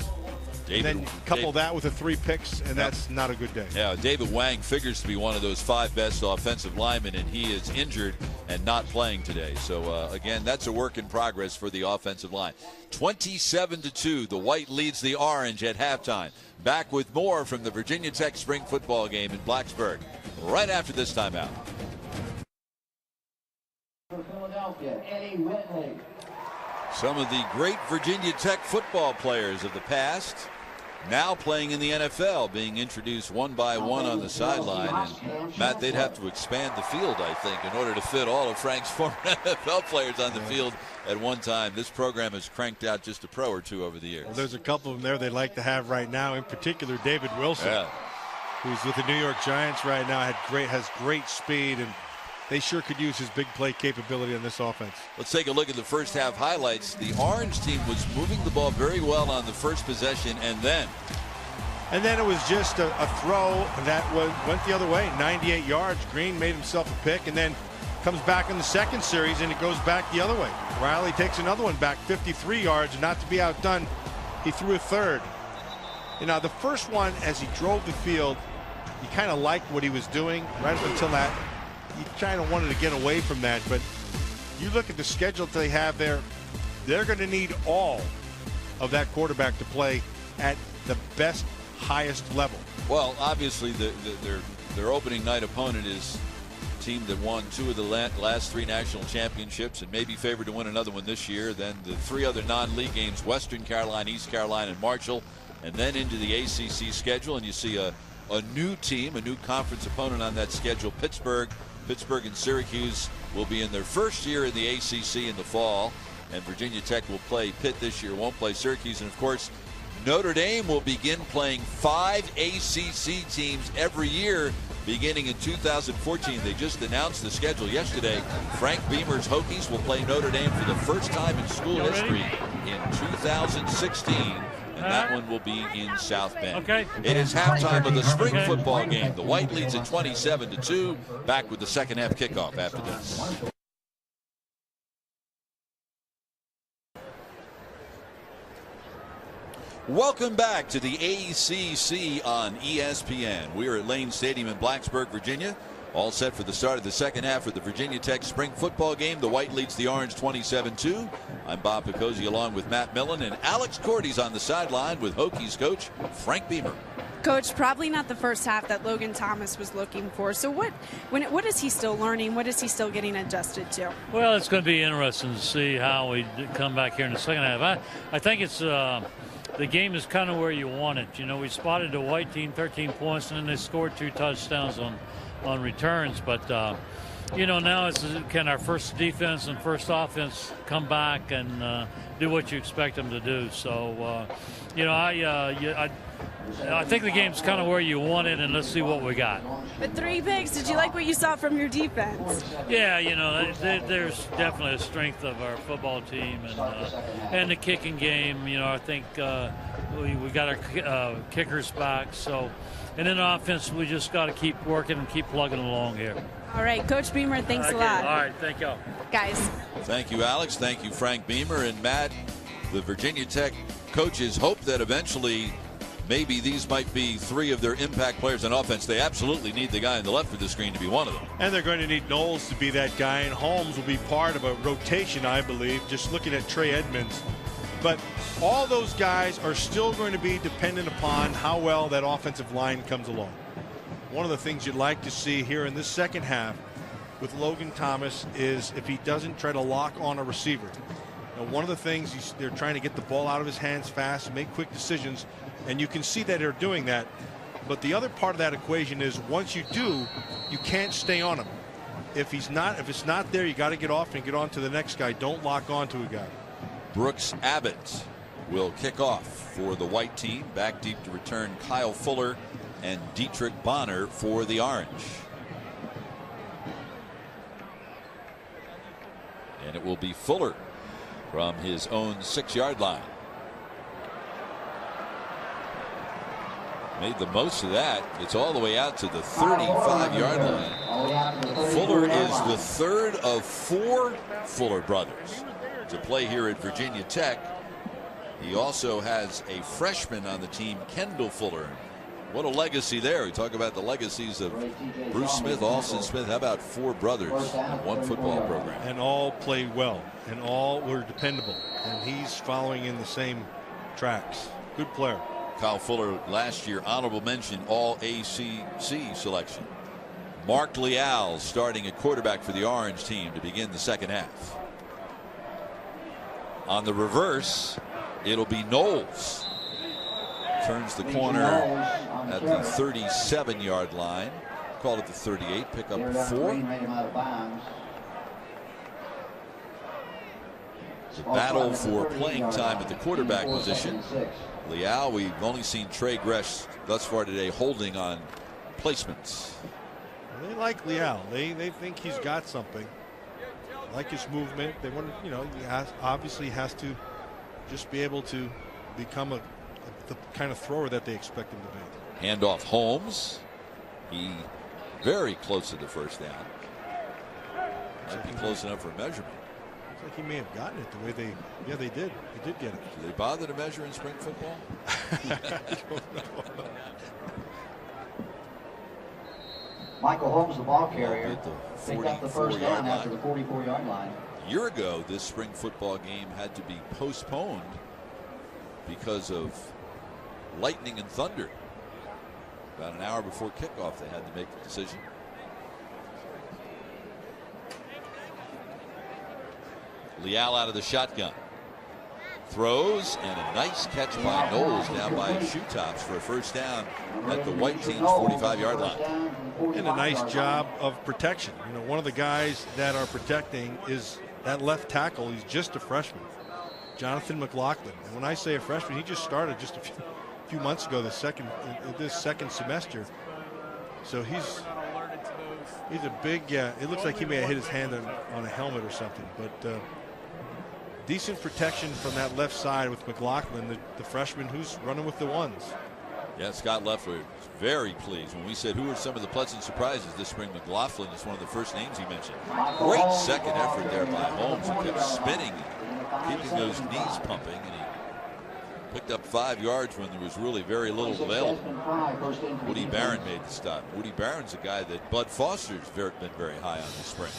And then couple that with the 3 picks, and that's not a good day. Yeah, David Wang figures to be one of those 5 best offensive linemen, and he is injured and not playing today. So, again, that's a work in progress for the offensive line. 27-2, the white leads the orange at halftime. Back with more from the Virginia Tech spring football game in Blacksburg right after this timeout. For Philadelphia, Eddie Whitley. Some of the great Virginia Tech football players of the past now playing in the NFL, being introduced one by one on the sideline. And Matt, they'd have to expand the field, I think, in order to fit all of Frank's former NFL players on the field at one time. This program has cranked out just a pro or two over the years. Well, there's a couple of them there they'd like to have right now, in particular David Wilson, who's with the New York Giants right now, has great speed, and they sure could use his big play capability on this offense. Let's take a look at the first half highlights. The orange team was moving the ball very well on the first possession, and then it was just a throw that went the other way, 98 yards. Green made himself a pick, and then comes back in the second series, and it goes back the other way. Riley takes another one back, 53 yards, and not to be outdone, he threw a third. You know, the first one, as he drove the field, you kind of liked what he was doing right up until that. You kind of wanted to get away from that, but you look at the schedule that they have there, they're going to need all of that quarterback to play at the best, highest level. Well, obviously, their opening night opponent is a team that won 2 of the last 3 national championships and may be favored to win another one this year. Then the 3 other non-league games, Western Carolina, East Carolina, and Marshall, and then into the ACC schedule. And you see a new team, a new conference opponent on that schedule, Pittsburgh. Pittsburgh and Syracuse will be in their first year in the ACC in the fall, and Virginia Tech will play Pitt this year, won't play Syracuse. And of course, Notre Dame will begin playing 5 ACC teams every year beginning in 2014. They just announced the schedule yesterday. Frank Beamer's Hokies will play Notre Dame for the first time in school history in 2016. And that one will be in South Bend. Okay. It is halftime of the spring football game. The white leads at 27-2. Back with the second half kickoff after this. Welcome back to the ACC on ESPN. We are at Lane Stadium in Blacksburg, Virginia. All set for the start of the second half of the Virginia Tech spring football game. The white leads the orange 27-2. I'm Bob Picozzi along with Matt Millen, and Alex Cordy's on the sideline with Hokies coach Frank Beamer. Coach, probably not the first half that Logan Thomas was looking for. So what is he still learning? What is he still getting adjusted to? Well, it's going to be interesting to see how we come back here in the second half. I think it's the game is kind of where you want it. You know, we spotted the white team 13 points, and then they scored 2 touchdowns on returns. But, you know, now can our first defense and first offense come back and do what you expect them to do? So, you know, I think the game's kind of where you want it, and let's see what we got. But 3 picks, did you like what you saw from your defense? Yeah, you know, there's definitely a strength of our football team, and the kicking game. You know, I think we got our kickers back. So, and then offense, we just got to keep working and keep plugging along here. All right, Coach Beamer, thanks a lot. All right, thank y'all. Guys. Thank you, Alex. Thank you, Frank Beamer. And Matt, the Virginia Tech coaches hope that eventually maybe these might be 3 of their impact players on offense. They absolutely need the guy on the left of the screen to be one of them. And they're going to need Knowles to be that guy, and Holmes will be part of a rotation, I believe, just looking at Trey Edmonds. But all those guys are still going to be dependent upon how well that offensive line comes along. One of the things you'd like to see here in this second half with Logan Thomas is if he doesn't try to lock on a receiver. Now, one of the things they're trying to get the ball out of his hands fast and make quick decisions, and you can see that they're doing that. But the other part of that equation is once you do, you can't stay on him. If it's not there, you got to get off and get on to the next guy. Don't lock on to a guy. Brooks Abbott will kick off for the white team. Back deep to return Kyle Fuller and Dietrich Bonner for the orange. And it will be Fuller from his own 6-yard line. Made the most of that. It's all the way out to the 35-yard line. Fuller is the third of 4 Fuller brothers to play here at Virginia Tech. He also has a freshman on the team, Kendall Fuller. What a legacy there. We talk about the legacies of Bruce Smith, Alston Smith. How about 4 brothers in one football program? And all played well, and all were dependable. And he's following in the same tracks. Good player. Kyle Fuller last year, honorable mention, all ACC selection. Mark Leal starting at quarterback for the orange team to begin the second half. On the reverse, it'll be Knowles. Turns the corner at the 37-yard line. Call it the 38, pick up 4. The battle for playing time at the quarterback position. Leal, we've only seen Trey Gresh thus far today holding on placements. They like Leal. They think he's got something. Like his movement. They want to, he obviously has to just be able to become the kind of thrower that they expect him to be. Handoff Holmes. He very close to the first down. Might be close enough for a measurement. Looks like he may have gotten it the way they did. He did get it. Do they bother to measure in spring football? I don't know. Michael Holmes, the ball carrier, At the picked up the first down 44-yard after line. the 44-yard line. A year ago, this spring football game had to be postponed because of lightning and thunder. About an hour before kickoff, they had to make the decision. Leal out of the shotgun. Throws, and a nice catch by Knowles down by his shoe tops for a first down at the white team's 45-yard line. And a nice job of protection. One of the guys that are protecting is that left tackle. He's just a freshman, Jonathan McLaughlin. And when I say a freshman, he just started just a few months ago, this second semester. So he's a big. It looks like he may have hit his hand on a helmet or something, but. Decent protection from that left side with McLaughlin, the freshman who's running with the ones. Yeah, Scott Leffler is very pleased. When we said who are some of the pleasant surprises this spring, McLaughlin is one of the first names he mentioned. Great second effort there by Holmes, who kept spinning, keeping those knees pumping, and he picked up 5 yards when there was really very little available. Woody Barron made the stop. Woody Barron's a guy that Bud Foster's been very high on this spring.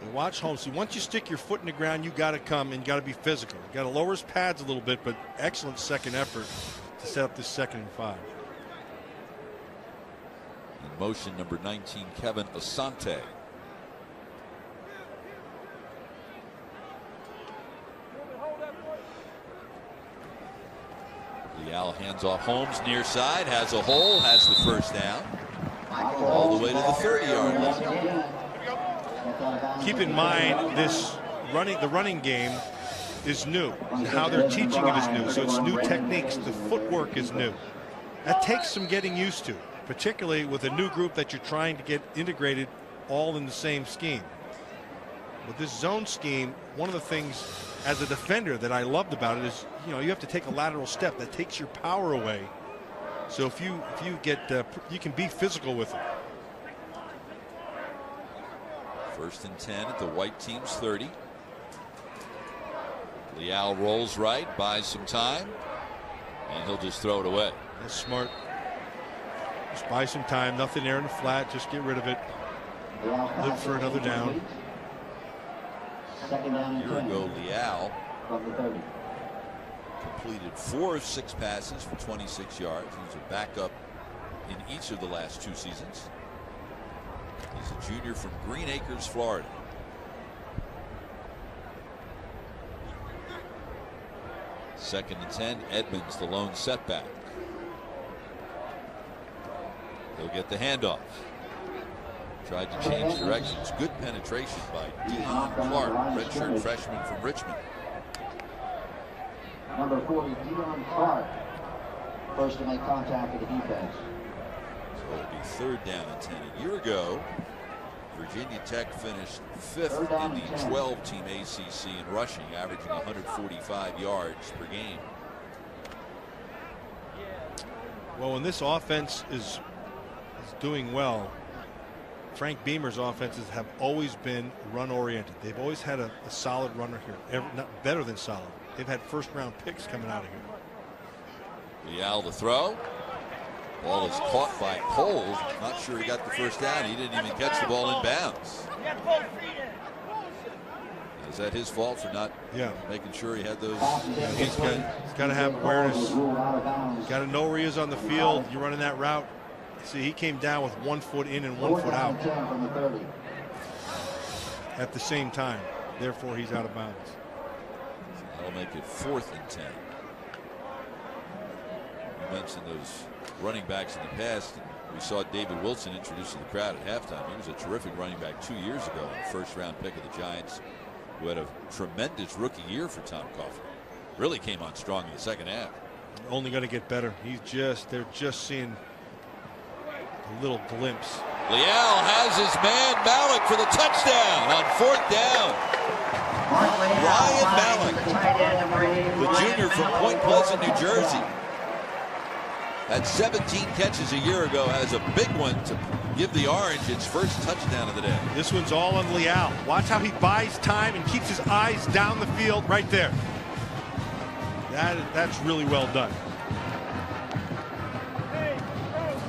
And watch Holmes. See, once you stick your foot in the ground, you got to come and got to be physical. You got to lower his pads a little bit, but excellent second effort to set up this 2nd and 5. In motion, number 19, Kevin Asante. Leal hands off Holmes near side, has a hole, has the first down. All the way to the 30-yard line. Keep in mind the running game is new. How they're teaching it is new. So it's new techniques. The footwork is new. That takes some getting used to, particularly with a new group that you're trying to get integrated all in the same scheme. With this zone scheme, one of the things as a defender that I loved about it is, you have to take a lateral step that takes your power away. So if you get you can be physical with it. 1st and 10 at the white team's 30. Leal rolls right, buys some time, and he'll just throw it away. That's smart. Just buy some time. Nothing there in the flat. Just get rid of it. Look for another down. A year ago, Leal completed 4 of 6 passes for 26 yards. He was a backup in each of the last 2 seasons. He's a junior from Green Acres, Florida. Second and 10, Edmonds, the lone setback. He'll get the handoff. Tried to change directions. Good penetration by Deion Clark, redshirt freshman from Richmond. Number 40, Dion Clark. First to make contact with the defense. So it'll be 3rd down and 10. A year ago, Virginia Tech finished 5th in the 12-team ACC in rushing, averaging 145 yards per game. Well, when this offense is doing well, Frank Beamer's offenses have always been run-oriented. They've always had a solid runner here, not better than solid. They've had first-round picks coming out of here. Leal to throw. Ball is caught by Cole. Not sure he got the first down. He didn't even catch the ball in bounds. Is that his fault for not making sure he had those? Yeah, he's got to have awareness. He's got to know where he is on the field. You're running that route. See, he came down with 1 foot in and 1 foot out at the same time. Therefore, he's out of bounds. So that'll make it 4th and 10. You mentioned those running backs in the past. We saw David Wilson introduced to the crowd at halftime. He was a terrific running back 2 years ago, and first-round pick of the Giants, who had a tremendous rookie year for Tom Coughlin. Really came on strong in the second half. Only going to get better. They're just seeing a little glimpse. Leal has his man Malik for the touchdown on 4th down. Ryan Malik, the junior from Point Pleasant, New Jersey, had 17 catches a year ago, has a big one to give the Orange its first touchdown of the day. This one's all on Leal. Watch how he buys time and keeps his eyes down the field right there. That's really well done.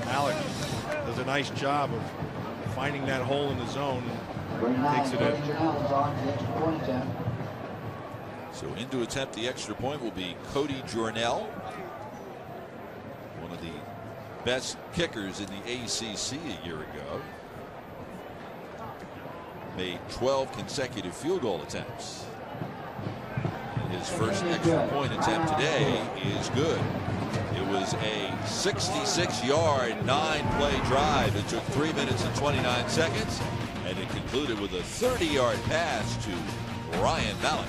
Malik does a nice job of finding that hole in the zone and takes it in. So in to attempt the extra point will be Cody Jornell, one of the best kickers in the ACC a year ago. Made 12 consecutive field goal attempts. And his first extra point attempt today is good. It was a 66-yard, 9-play drive. It took 3 minutes and 29 seconds, and it concluded with a 30-yard pass to Ryan Malik.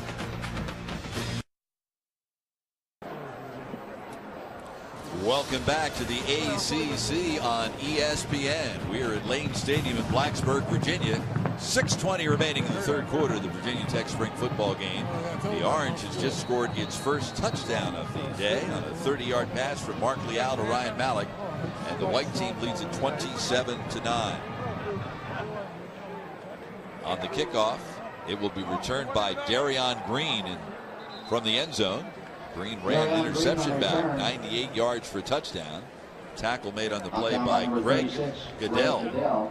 Welcome back to the ACC on ESPN. We are at Lane Stadium in Blacksburg, Virginia. 6:20 remaining in the 3rd quarter of the Virginia Tech spring football game. The Orange has just scored its first touchdown of the day on a 30-yard pass from Mark Leal to Ryan Malik, and the white team leads it 27-9. On the kickoff, it will be returned by Darion Green from the end zone. Green ran an interception back, 98 yards for a touchdown. Tackle made on the play by Greg Goodell.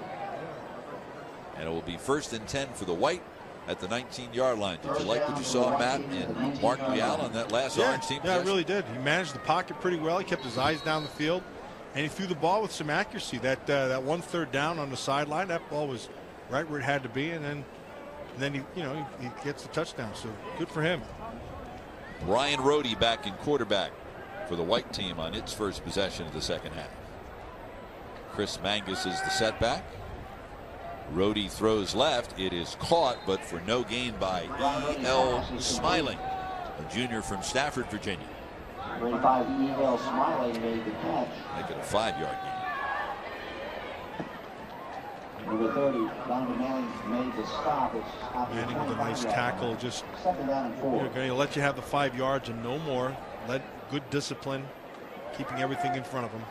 And it will be 1st and 10 for the white at the 19-yard line. Did you like what you saw, Matt, and Mark Leal on that last Orange team? Yeah, I really did. He managed the pocket pretty well. He kept his eyes down the field, and he threw the ball with some accuracy. That 1 3rd down on the sideline, that ball was right where it had to be, and then he gets the touchdown. So good for him. Brian Rohde back in quarterback for the white team on its first possession of the second half. Chris Mangus is the setback. Rohde throws left. It is caught, but for no gain by E.L. Smiling, a junior from Stafford, Virginia. 35 E.L. Smiling made the catch. Make it a 5-yard gain. Number 30, Donovan Manning made the stop. Manning with a nice tackle. Just 2nd down and 4. You're going to let you have the 5 yards and no more. Let good discipline, keeping everything in front of them.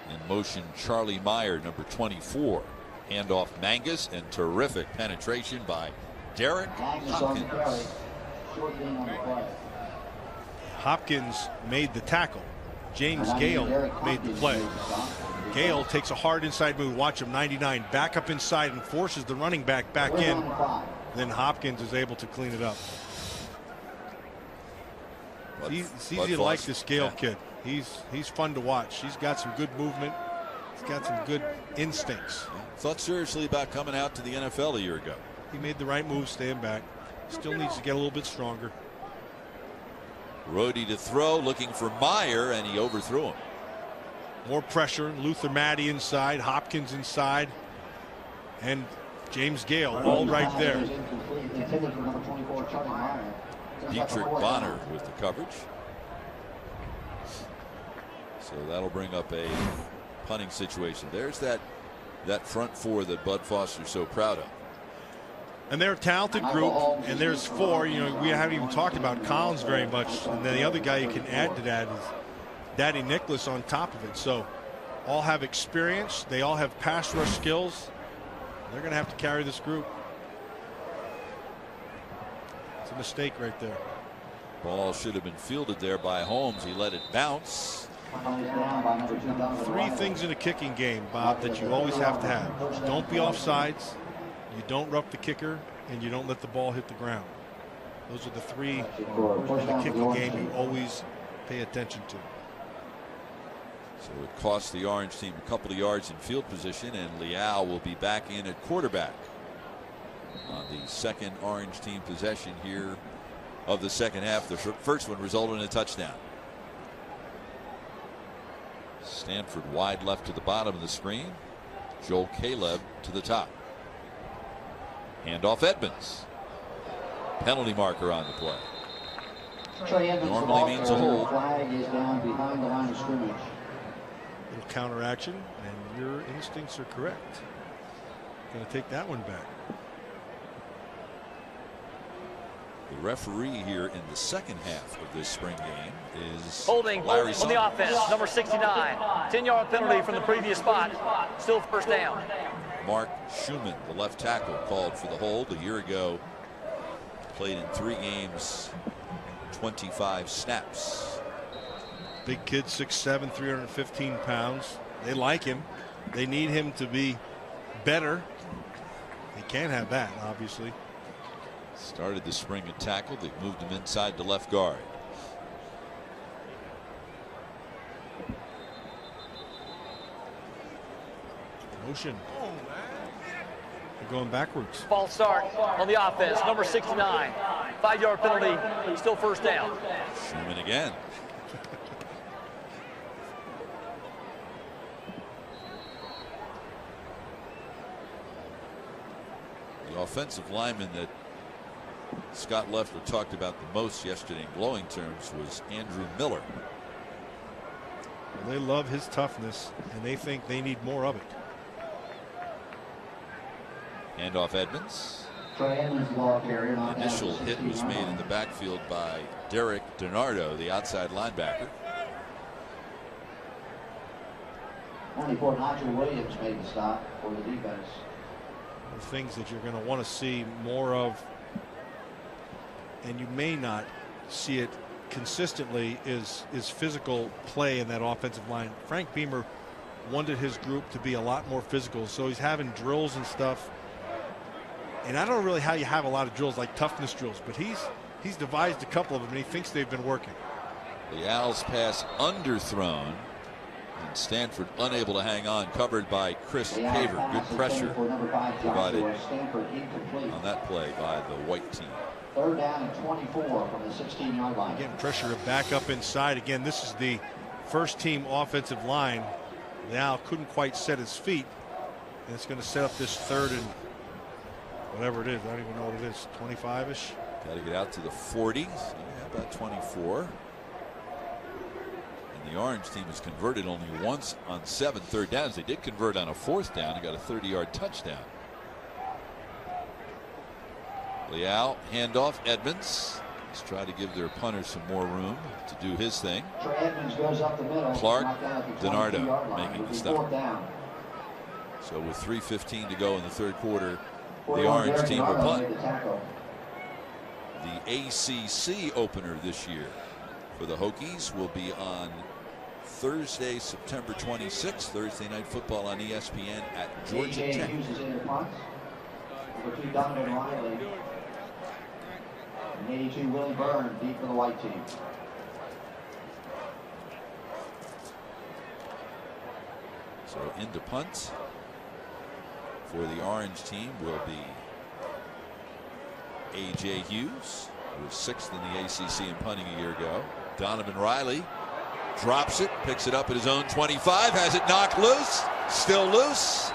In motion, Charlie Meyer, number 24. Handoff Mangus, and terrific penetration by Derek Hopkins. Hopkins made the tackle. James Gale made the play. Gale takes a hard inside move. Watch him, 99, back up inside and forces the running back back in. Then Hopkins is able to clean it up. It's easy to like this Gale kid. He's fun to watch. He's got some good movement. He's got some good instincts. Thought seriously about coming out to the NFL a year ago. He made the right move staying back. Still needs to get a little bit stronger. Rohde to throw, looking for Meyer, and he overthrew him. More pressure. Luther Maddie inside, Hopkins inside, and James Gale, all right there. Dietrich Bonner with the coverage. So that'll bring up a punting situation. There's that front four that Bud Foster's so proud of. And they're a talented group, and there's four. You know, we haven't even talked about Collins very much. And then the other guy you can add to that is Daddy Nicholas on top of it. So all have experience. They all have pass rush skills. They're going to have to carry this group. It's a mistake right there. Ball should have been fielded there by Holmes. He let it bounce. Three things in a kicking game, Bob, that you always have to have. Don't be offsides. You don't rough the kicker, and you don't let the ball hit the ground. Those are the three in the kicking game you always pay attention to. So it cost the Orange team a couple of yards in field position, and Leal will be back in at quarterback on the second Orange team possession here of the second half. The first one resulted in a touchdown. Stanford wide left to the bottom of the screen. Joel Caleb to the top. Handoff Edmonds. Penalty marker on the play. Normally means a hold. Flag is down behind the line of scrimmage. Little counter action, and your instincts are correct. Going to take that one back. The referee here in the second half of this spring game is holding Larry on the offense, number 69. 10-yard penalty from the previous spot. Still first down. Mark Schumann, the left tackle, called for the hold a year ago. Played in 3 games, 25 snaps. Big kid, 6'7", 315 pounds. They like him. They need him to be better. They can't have that, obviously. Started the spring at tackle. They moved him inside to left guard. Motion. They're going backwards. False start on the offense, number 69. 5-yard penalty, still first down. Schumann again. The offensive lineman that Scott Leffler talked about the most yesterday in glowing terms was Andrew Miller. Well, they love his toughness, and they think they need more of it. Handoff Edmonds. The initial hit was made in the backfield by Derek DiNardo, the outside linebacker. 94 Nigel Williams made the stop for the defense. The things that you're going to want to see more of, and you may not see it consistently, is physical play in that offensive line. Frank Beamer wanted his group to be a lot more physical, so he's having drills and stuff. And I don't know really how you have a lot of drills like toughness drills, but he's devised a couple of them, and he thinks they've been working. Leal's pass underthrown, and Stanford unable to hang on, covered by Chris Haver. Good pressure provided on that play by the white team. Third down and 24 from the 16-yard line. Again, pressure back up inside. Again, this is the first team offensive line. Leal couldn't quite set his feet, and it's going to set up this third and whatever it is. I don't even know what it is. 25-ish. Got to get out to the 40. So yeah, about 24. And the Orange team has converted only once on 7 third downs. They did convert on a 4th down and got a 30-yard touchdown. Leal, handoff, Edmonds. Let's try to give their punter some more room to do his thing. Goes up the middle. Clark, DiNardo making the stop. So with 3:15 to go in the third quarter, the Orange team will punt. The ACC opener this year for the Hokies will be on Thursday, September 26th, Thursday Night Football on ESPN at Georgia Tech. Number 2, Donovan Riley. And 82, Willie Byrne, deep for the white team. So into punt for the Orange team will be A.J. Hughes, who was 6th in the ACC in punting a year ago. Donovan Riley drops it, picks it up at his own 25, has it knocked loose, still loose.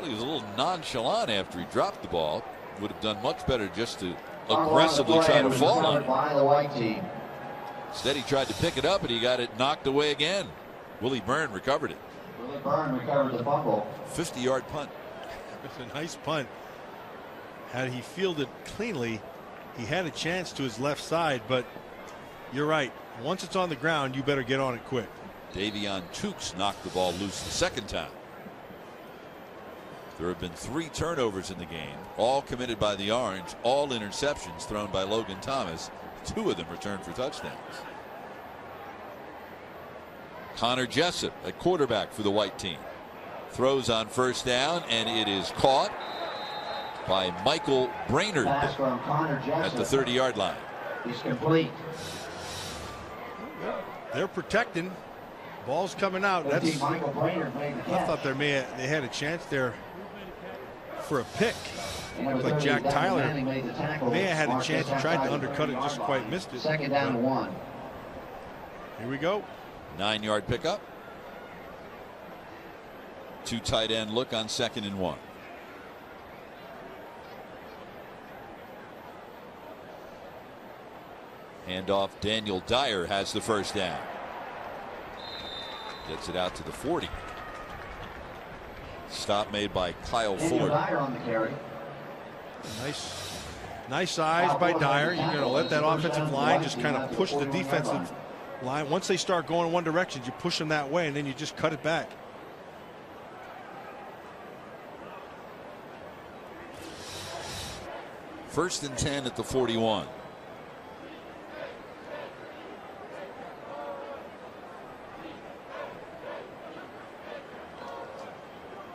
Thought he was a little nonchalant after he dropped the ball. Would have done much better just to aggressively try to fall on it. By the white team. Instead, he tried to pick it up and he got it knocked away again. Willie Byrne recovered it. Willie Byrne recovered the fumble. 50-yard punt. It's a nice punt. Had he fielded cleanly, he had a chance to his left side, but you're right. Once it's on the ground, you better get on it quick. Davion Tukes knocked the ball loose the second time. There have been 3 turnovers in the game, all committed by the Orange, all interceptions thrown by Logan Thomas. 2 of them returned for touchdowns. Connor Jessup at quarterback for the white team. Throws on first down, and it is caught by Michael Brainerd Pass from Connor Jessup. at the 30-yard line. He's complete. They're protecting. Ball's coming out. That's, Michael Brainerd made the catch. I thought they had a chance there for a pick. Number Like 30, Jack Devin Tyler Manning made the tackle. may have had a Marcus chance. He tried to outside undercut it, the just 30-yard quite line. missed it. Second down and 1. Here we go. 9-yard pickup. 2 tight end look on 2nd and 1. Handoff. Daniel Dyer has the first down. Gets it out to the 40. Stop made by Kyle Daniel Fuller. Dyer on the carry. Nice eyes by Dyer. You're going to let that offensive line just kind of push the defensive line. Once they start going in one direction, you push them that way, and then you just cut it back. First and 10 at the 41.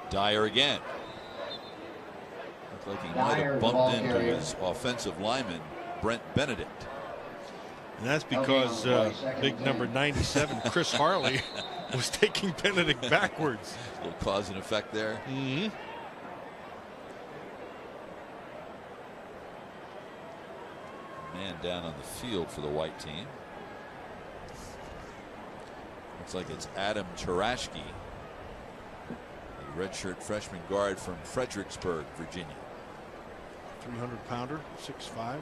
Dyer again. Looked like he might have bumped into his offensive lineman, Brent Benedict. And that's because big number 97, Chris Harley, was taking Benedict backwards. A little cause and effect there. Mm-hmm. Man down on the field for the white team. Looks like it's Adam Tarashki, a redshirt freshman guard from Fredericksburg, Virginia. 300-pounder, 6'5".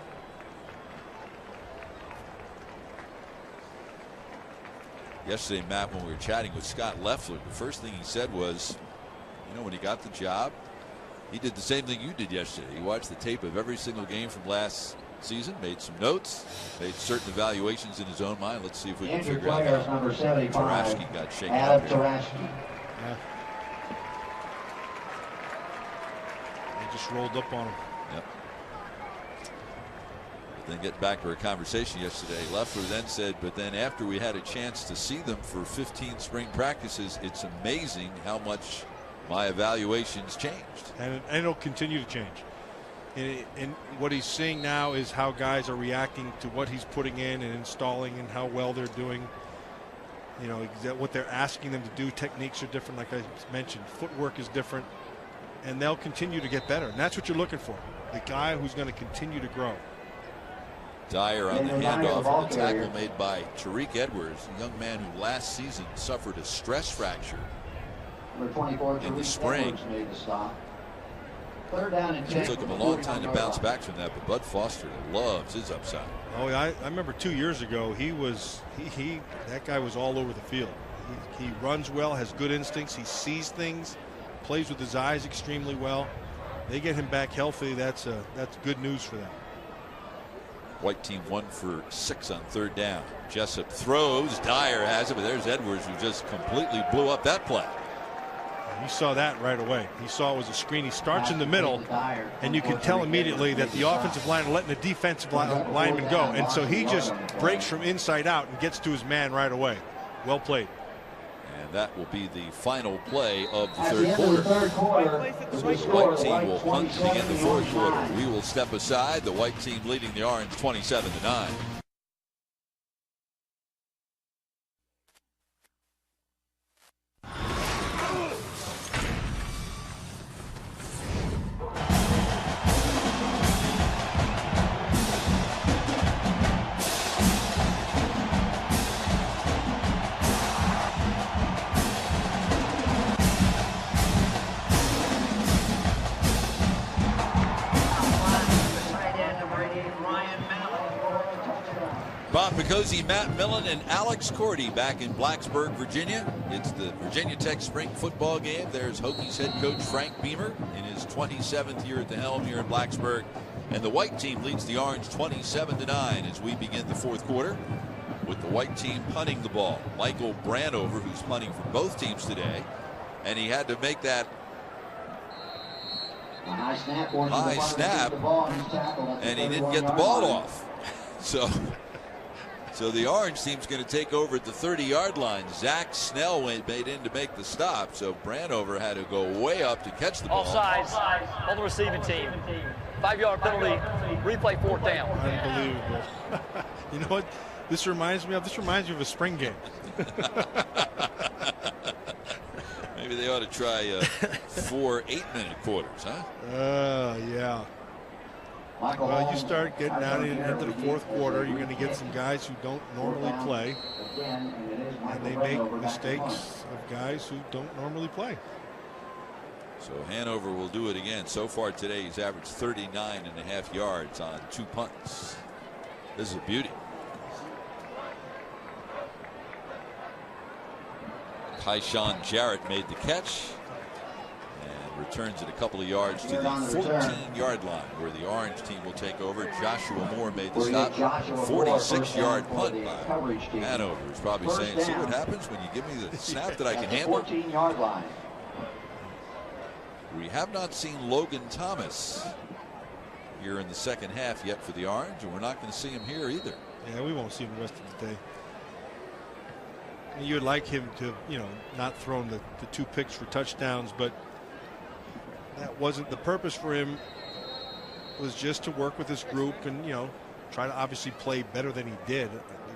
Yesterday, Matt, when we were chatting with Scott Leffler, the first thing he said was, you know, when he got the job, he did the same thing you did yesterday. He watched the tape of every single game from last season, made some notes, made certain evaluations in his own mind. Let's see if we can figure out how Number 75, Tarashki got shaken Adam up. Tarashki. Yeah. They just rolled up on him. Yep. But then get back to our conversation yesterday. Leffler then said, but then after we had a chance to see them for 15 spring practices, it's amazing how much my evaluations changed. And it'll continue to change. And what he's seeing now is how guys are reacting to what he's putting in and installing and how well they're doing. You know, what they're asking them to do. Techniques are different, like I mentioned. Footwork is different. And they'll continue to get better. And that's what you're looking for. The guy who's going to continue to grow. Dyer on the handoff and the tackle made by Tariq Edwards, a young man who last season suffered a stress fracture in the spring. Third down and 10. It took him a long time to bounce back from that, but Bud Foster loves his upside. Oh, I remember 2 years ago, that guy was all over the field. He runs well, has good instincts, he sees things, plays with his eyes extremely well. They get him back healthy. That's good news for them. White team 1 for 6 on third down. Jessup throws. Dyer has it, but there's Edwards, who just completely blew up that play. He saw that right away. He saw it was a screen. He starts in the middle, and you can tell immediately that the offensive line are letting the defensive lineman go. And so he just breaks from inside out and gets to his man right away. Well played. And that will be the final play of the third quarter. The white team will punt to begin the fourth quarter. We will step aside. The white team leading the Orange 27-9. Picozzi, Matt Millen, and Alex Cordy back in Blacksburg, Virginia. It's the Virginia Tech spring football game. There's Hokies head coach Frank Beamer in his 27th year at the helm here in Blacksburg. And the white team leads the orange 27-9 as we begin the fourth quarter, with the white team punting the ball. Michael Branover, who's punting for both teams today, and he had to make that high snap, and he didn't get the ball off. So the orange team's going to take over at the 30-yard line. Zach Snell made in to make the stop, so Branover had to go way up to catch the ball. Offsides on the receiving team. 5-yard penalty, replay, fourth down. Unbelievable. You know what this reminds me of? This reminds me of a spring game. Maybe they ought to try 4 8-minute quarters, huh? Yeah. Well, you start getting out into the fourth quarter, you're going to get some guys who don't normally play, and they make mistakes of guys who don't normally play. So Hanover will do it again. So far today, he's averaged 39.5 yards on 2 punts. This is a beauty. Tyshawn Jarrett made the catch and returns it a couple of yards to the 14-yard line, where the orange team will take over. Joshua Moore made the stop. 46-yard punt by Hanover. He's probably saying, see what happens when you give me the snap that I can handle. 14-yard line. We have not seen Logan Thomas here in the second half yet for the orange, and we're not going to see him here either. Yeah, we won't see him the rest of the day. You would like him to, not thrown the 2 picks for touchdowns, but that wasn't the purpose for him. Was just to work with this group and, try to obviously play better than he did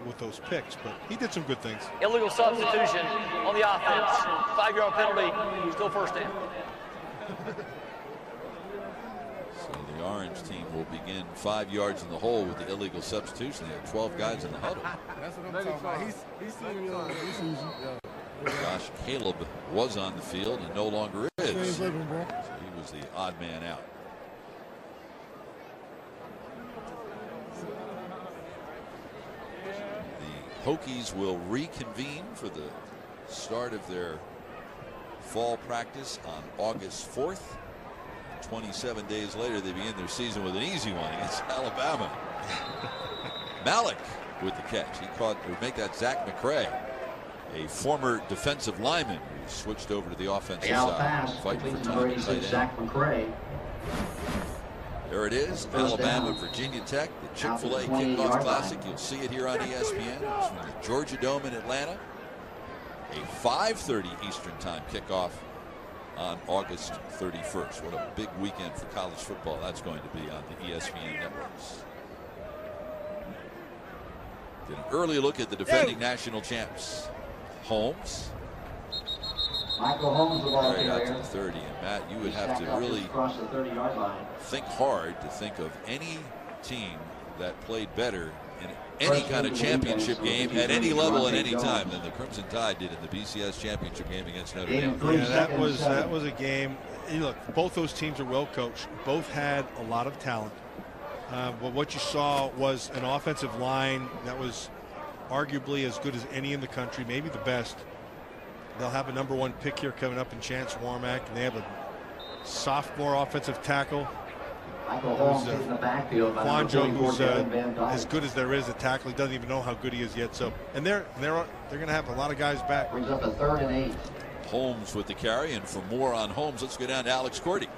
with those picks, but he did some good things. Illegal substitution on the offense. 5-yard penalty, still first down. So the orange team will begin 5 yards in the hole with the illegal substitution. They have 12 guys in the huddle. That's what I'm talking about. He's seen Josh Caleb was on the field and no longer is. So he was the odd man out. The Hokies will reconvene for the start of their fall practice on August 4th. 27 days later, they begin their season with an easy one against Alabama. Malik with the catch. He caught, or make that Zach McCray, a former defensive lineman who switched over to the offensive side, fighting for time at tight end. There it is, Alabama, Virginia Tech, the Chick-fil-A Kickoff Classic. You'll see it here on ESPN. It's from the Georgia Dome in Atlanta. A 5:30 Eastern Time kickoff on August 31st. What a big weekend for college football that's going to be on the ESPN networks. Get an early look at the defending national champs. Holmes. Michael Holmes carried out to the 30. And Matt, you would have to really think hard to think of any team that played better in any kind of championship game at any level at any time than the Crimson Tide did in the BCS championship game against Notre Dame. Yeah, that was a game. Look, both those teams are well coached. Both had a lot of talent. But what you saw was an offensive line that was arguably as good as any in the country, maybe the best. They'll have a #1 pick here coming up in Chance Warmack, and they have a sophomore offensive tackle. Quanjo, who's as good as there is at tackle. He doesn't even know how good he is yet. So, and they're going to have a lot of guys back. Brings up a 3rd and 8. Holmes with the carry, and for more on Holmes, let's go down to Alex Cordy.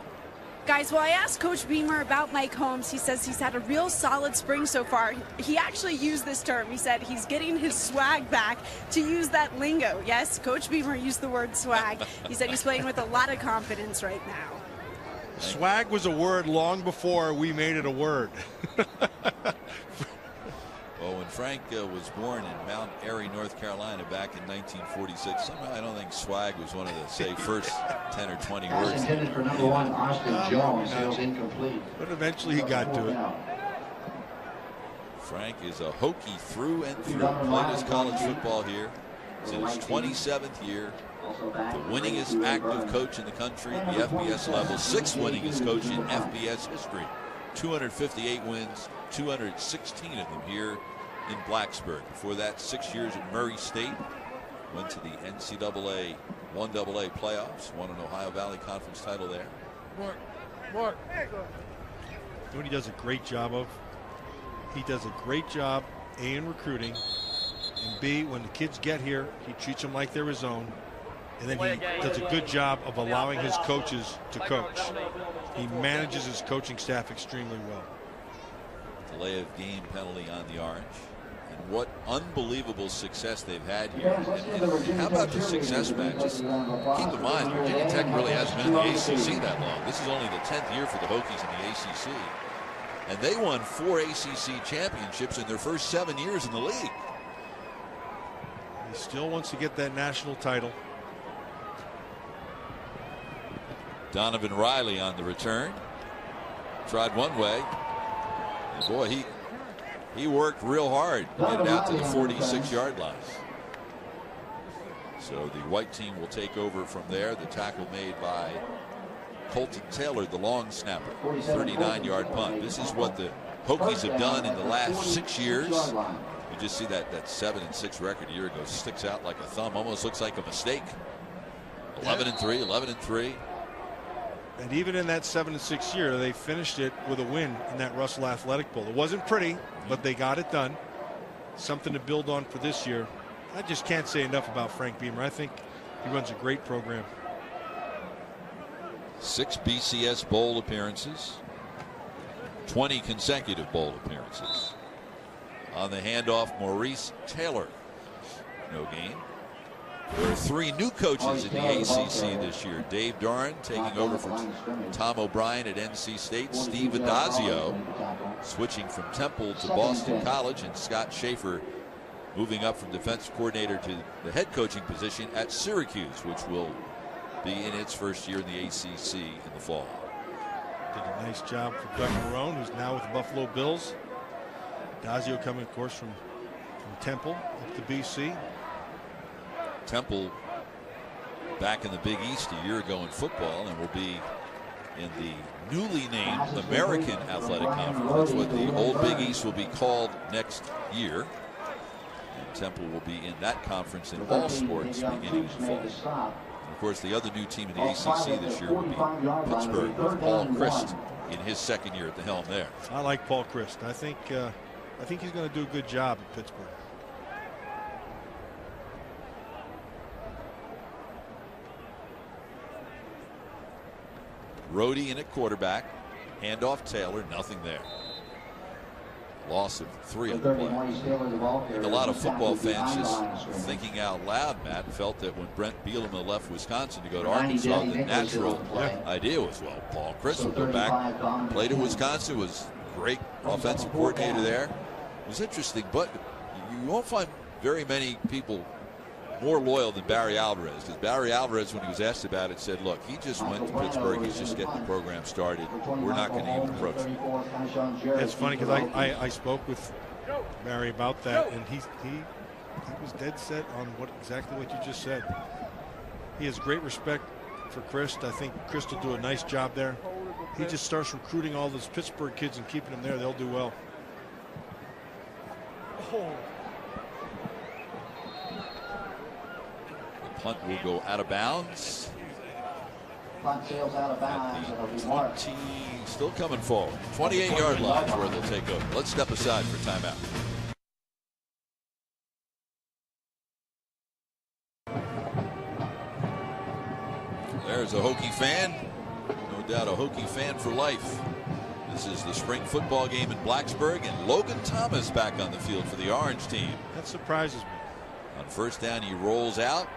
Guys, well, I asked Coach Beamer about Mike Holmes. He says he's had a real solid spring so far. He actually used this term. He said he's getting his swag back, to use that lingo. Yes, Coach Beamer used the word swag. He said he's playing with a lot of confidence right now. Swag was a word long before we made it a word. Well, when Frank was born in Mount Airy, North Carolina back in 1946, somehow I don't think swag was one of the, say, first 10 or 20 words. Intended for #1, Austin Jones. Feels incomplete. But eventually he got to it. Frank is a Hokie through and through. Played his college football here. It's in his 27th year. The winningest active coach in the country at the FBS level. 6th winningest coach in FBS history. 258 wins, 216 of them here in Blacksburg. Before that, 6 years at Murray State. Went to the NCAA 1AA playoffs. Won an Ohio Valley Conference title there. You know what he does a great job of? He does a great job, A, in recruiting, and B, when the kids get here, he treats them like they're his own. And then he does a good job of allowing his coaches to coach. He manages his coaching staff extremely well. Delay of game penalty on the Orange. And what unbelievable success they've had here. And how about the success, Matt? Just keep in mind, Virginia Tech really hasn't been in the ACC that long. This is only the 10th year for the Hokies in the ACC. And they won 4 ACC championships in their first 7 years in the league. He still wants to get that national title. Donovan Riley on the return. Tried one way. And boy, he worked real hard to get it out to the 46-yard line. So the white team will take over from there. The tackle made by Colton Taylor, the long snapper. 39-yard punt. This is what the Hokies have done in the last 6 years. You just see that 7-6 record a year ago sticks out like a thumb. Almost looks like a mistake. 11-3, 11-3. And even in that 7-6 year, they finished it with a win in that Russell Athletic Bowl. It wasn't pretty, but they got it done. Something to build on for this year. I just can't say enough about Frank Beamer. I think he runs a great program. 6 BCS bowl appearances. 20 consecutive bowl appearances. On the handoff, Maurice Taylor. No gain. There are 3 new coaches in the ACC this year. Dave Doran taking over for Tom O'Brien at NC State. Steve Adazio switching from Temple to Boston College. And Scott Schaefer moving up from defensive coordinator to the head coaching position at Syracuse, which will be in its first year in the ACC in the fall. Did a nice job for Doug Marrone, who's now with the Buffalo Bills. Adazio coming, of course, from Temple up to BC. Temple back in the Big East a year ago in football and will be in the newly named American Athletic Conference. That's what the old Big East will be called next year. And Temple will be in that conference in all sports beginning in the fall. And of course, the other new team in the ACC this year will be Pittsburgh with Paul Christ in his second year at the helm there. I like Paul Christ. I think he's going to do a good job at Pittsburgh. Rhodey in at quarterback. Handoff Taylor. Nothing there. Loss of 3 on the play. I think a lot of football fans just thinking out loud, Matt, felt that when Brent Bielema left Wisconsin to go to Arkansas, the natural idea was, well, Paul Christ will go back. Played at Wisconsin, was great offensive coordinator there. It was interesting, but you won't find very many people more loyal than Barry Alvarez, because Barry Alvarez, when he was asked about it, said, look, he just went to Pittsburgh. He's just getting the program started. We're not going to even approach it. It's funny because I spoke with Barry about that, and he was dead set on exactly what you just said. He has great respect for Christ. I think Christ will do a nice job there. He just starts recruiting all those Pittsburgh kids and keeping them there. They'll do well. Punt will go out of bounds. Punt sails out of bounds. At the 20, still coming forward. 28-yard line is where they'll take over. Let's step aside for timeout. There's a Hokie fan. No doubt a Hokie fan for life. This is the spring football game in Blacksburg, and Logan Thomas back on the field for the Orange team. That surprises me. On first down, he rolls out.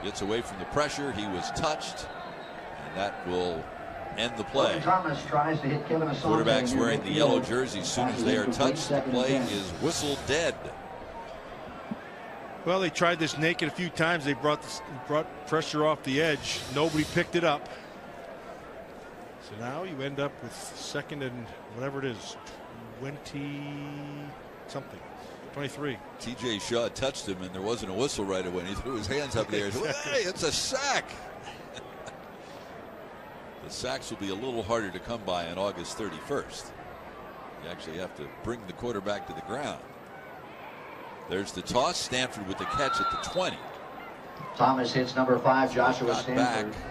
Gets away from the pressure. He was touched, and that will end the play. Quarterback's wearing the yellow jersey. As soon as they are touched, the play is whistled dead. Well, they tried this naked a few times. They brought pressure off the edge. Nobody picked it up. So now you end up with second and whatever it is, 20-something. 23. TJ Shaw touched him, and there wasn't a whistle right away. He threw his hands up there. Hey, it's a sack. The sacks will be a little harder to come by on August 31st. You actually have to bring the quarterback to the ground. There's the toss. Stanford with the catch at the 20. Thomas hits number 5, Joshua Got Stanford. back.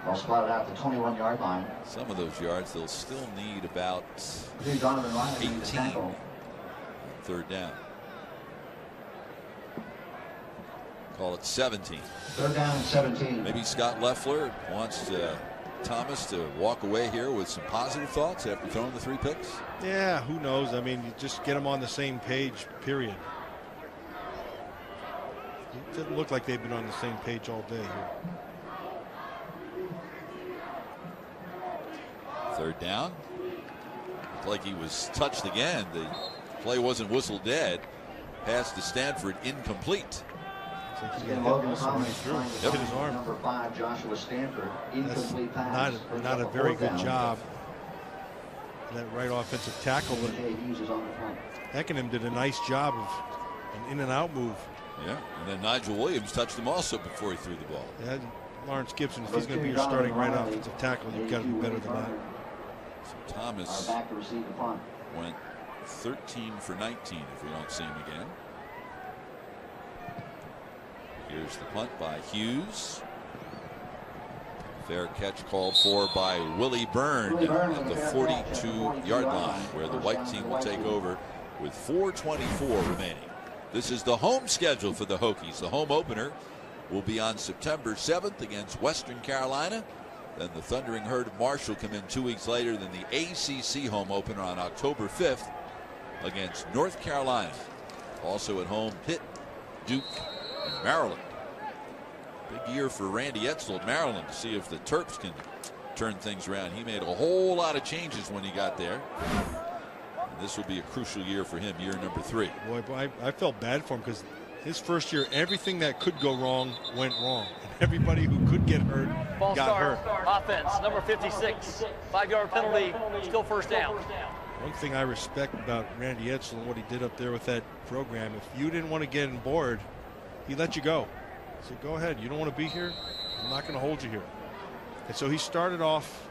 Ball spotted out the 21-yard line. Some of those yards, they'll still need about Donovan Riley 18. Third down. Call it 17. Third down and 17. Maybe Scott Loeffler wants Thomas to walk away here with some positive thoughts after throwing the 3 picks. Yeah, who knows? I mean, you just get them on the same page, period. It doesn't look like they've been on the same page all day here. Third down. Looked like he was touched again. The play wasn't whistled dead. Pass to Stanford, incomplete. Logan Thomas Hit his arm. Number 5, Joshua Stanford. Incomplete pass. Not a very good job. That right offensive tackle, but Eckenham did a nice job of an in and out move. Yeah, and then Nigel Williams touched him also before he threw the ball. Yeah, Lawrence Gibson, if he's going to be your starting right offensive tackle, you've got to be better than that. So Thomas went 13 for 19 if we don't see him again. Here's the punt by Hughes. Fair catch called for by Willie Byrne at the 42-yard line, where the white team will take over with 4:24 remaining. This is the home schedule for the Hokies. The home opener will be on September 7th against Western Carolina. Then the Thundering Herd of Marshall come in 2 weeks later. Then the ACC home opener on October 5th against North Carolina. Also at home, Pitt, Duke, and Maryland. Big year for Randy Edsall at Maryland to see if the Terps can turn things around. He made a whole lot of changes when he got there. And this will be a crucial year for him, year number 3. Boy, I felt bad for him because his first year, everything that could go wrong went wrong. And everybody who could get hurt got hurt. Offense, number 56. 5-yard penalty, still first down. One thing I respect about Randy Edsall and what he did up there with that program, if you didn't want to get on board, he let you go. He said, go ahead. You don't want to be here? I'm not going to hold you here. And so he started off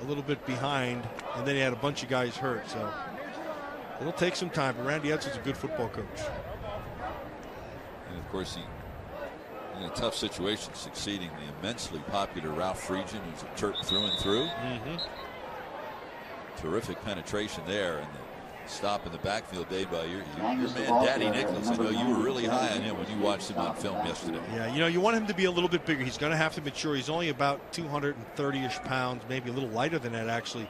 a little bit behind, and then he had a bunch of guys hurt. So it'll take some time, but Randy Edsall's a good football coach. And of course, he, in a tough situation, succeeding the immensely popular Ralph Friedgen, who's a Terp through and through. Terrific penetration there, and the stop in the backfield made by your man Daddy Nicholas. I know you were really high on him when you watched him on film yesterday. Yeah, you know, you want him to be a little bit bigger. He's going to have to mature. He's only about 230-ish pounds, maybe a little lighter than that actually.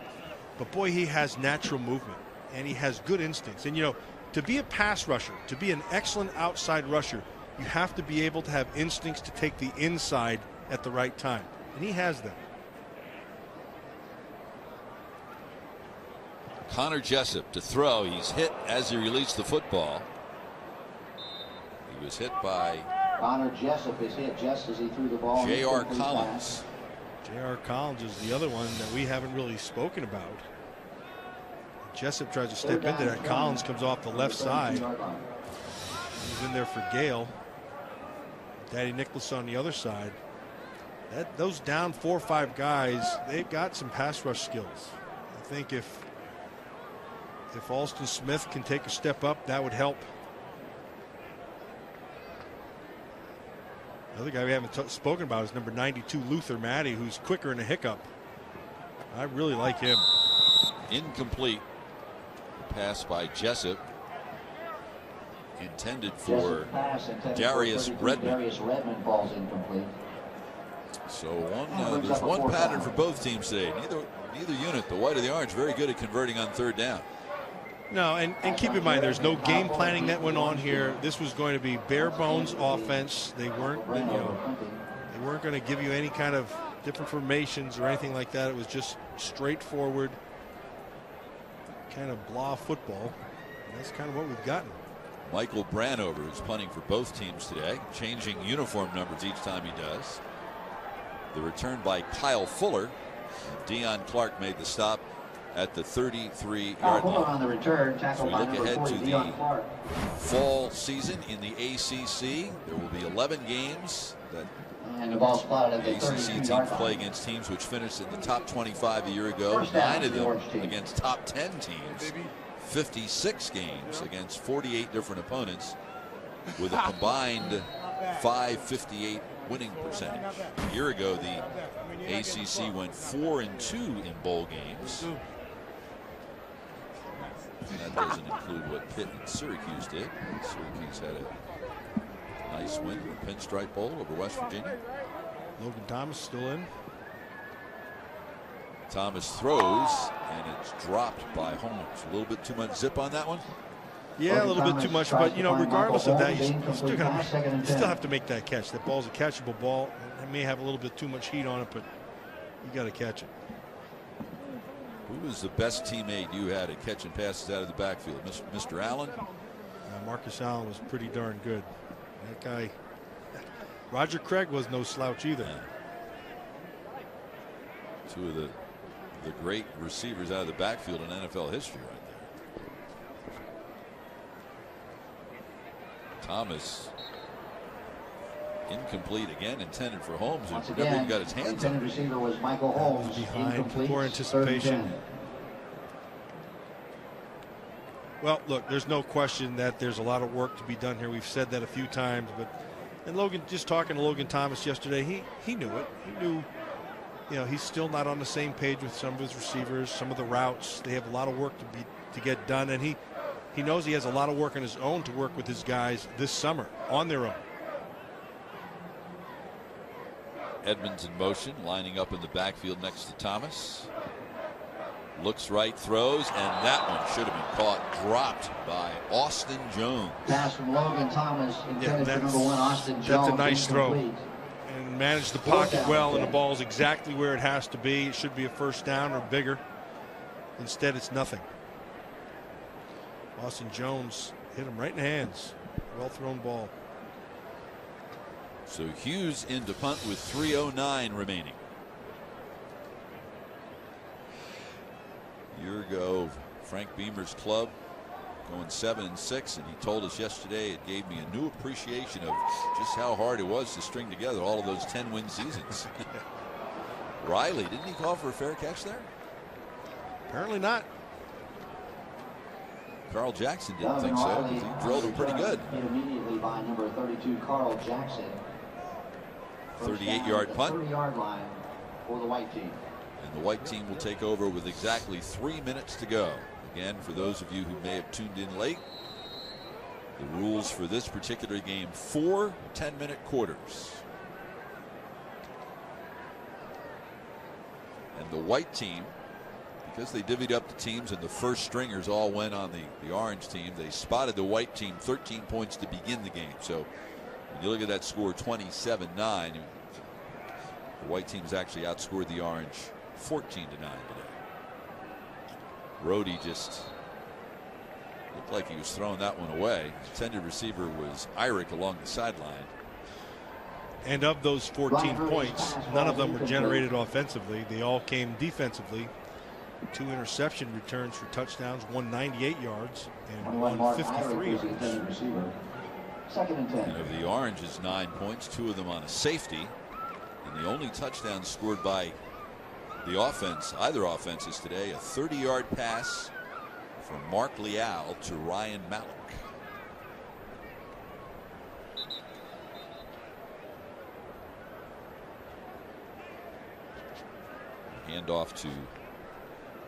But boy, he has natural movement and he has good instincts. And you know, to be a pass rusher, to be an excellent outside rusher, you have to be able to have instincts to take the inside at the right time. And he has them. Connor Jessup to throw. He's hit as he released the football. He was hit by Connor Jessup is hit just as he threw the ball. J.R. Collins. J.R. Collins is the other one that we haven't really spoken about. Jessup tries to step into that. Collins comes off the left side. He's in there for Gale. Daddy Nicholas on the other side. Those down 4 or 5 guys, they've got some pass rush skills. I think if Alston Smith can take a step up, that would help. Another guy we haven't spoken about is number 92, Luther Matty, who's quicker in a hiccup. I really like him. Incomplete pass by Jessup, intended for Darius Redmond. Darius Redmond falls incomplete. So there's one pattern for both teams today. Neither unit, the white or the orange, very good at converting on third down. No, and keep in mind, there's no game planning that went on here. This was going to be bare bones offense. They weren't, they weren't going to give you any kind of different formations or anything like that. It was just straightforward, kind of blah football. And that's kind of what we've gotten. Michael Branover is punting for both teams today, changing uniform numbers each time he does. The return by Kyle Fuller. Deion Clark made the stop at the 33-yard line. On the return, so we look ahead to the fall season in the ACC. There will be 11 games that and the ball spotted at the ACC teams play against teams which finished in the top 25 a year ago. 9 of them against top 10 teams. 56 games against 48 different opponents with a combined .558 winning percentage. A year ago, the ACC went 4-2 in bowl games. That doesn't include what Pitt and Syracuse did. Syracuse had a nice win in the Pinstripe Bowl over West Virginia. Logan Thomas still in. Thomas throws, and it's dropped by Holmes. A little bit too much zip on that one. Yeah, a little bit too much, but you know, regardless of that, you still have to make that catch. That ball's a catchable ball. It may have a little bit too much heat on it, but you got to catch it. Who was the best teammate you had at catching passes out of the backfield? Mr. Allen? Marcus Allen was pretty darn good. That guy, Roger Craig, was no slouch either. Yeah. Two of the great receivers out of the backfield in NFL history right there. Thomas incomplete again, intended for Holmes, who never even got his hands on it. Receiver was Michael Holmes. Behind, poor anticipation. Well, look, there's no question that there's a lot of work to be done here. We've said that a few times, and Logan, just talking to Logan Thomas yesterday, he knew it. He knew, you know, he's still not on the same page with some of his receivers, some of the routes. They have a lot of work to get done, and he knows he has a lot of work on his own to work with his guys this summer on their own. Edmonds in motion, lining up in the backfield next to Thomas. Looks right, throws, and that one should have been caught, dropped by Austin Jones. Pass from Logan Thomas, intended for number 1, Austin Jones. That's a nice throw. And managed the pocket well, and the ball's exactly where it has to be. It should be a first down or bigger. Instead, it's nothing. Austin Jones hit him right in the hands. Well thrown ball. So Hughes in to punt with 3:09 remaining. A year ago, Frank Beamer's club going 7-6, and he told us yesterday it gave me a new appreciation of just how hard it was to string together all of those 10-win seasons. Riley, didn't he call for a fair catch there? Apparently not. Carl Jackson didn't think so, because he drilled him pretty good. Hit immediately by number 32, Carl Jackson. 38-yard punt. 30-yard line for the white team. And the white team will take over with exactly 3 minutes to go. Again, for those of you who may have tuned in late, the rules for this particular game: 4 10-minute quarters. And the white team, because they divvied up the teams and the first stringers all went on the orange team, they spotted the white team 13 points to begin the game. So when you look at that score, 27-9, the white team's actually outscored the orange 14-9 today. Rhodey just looked like he was throwing that one away. The intended receiver was Irick along the sideline. And of those 14 points, none of them were generated offensively. They all came defensively. 2 interception returns for touchdowns, 198 yards and 153 yards. Second and 10. And of the orange's 9 points, 2 of them on a safety. And the only touchdown scored by the offense, either offenses today, a 30-yard pass from Mark Leal to Ryan Malik. Handoff to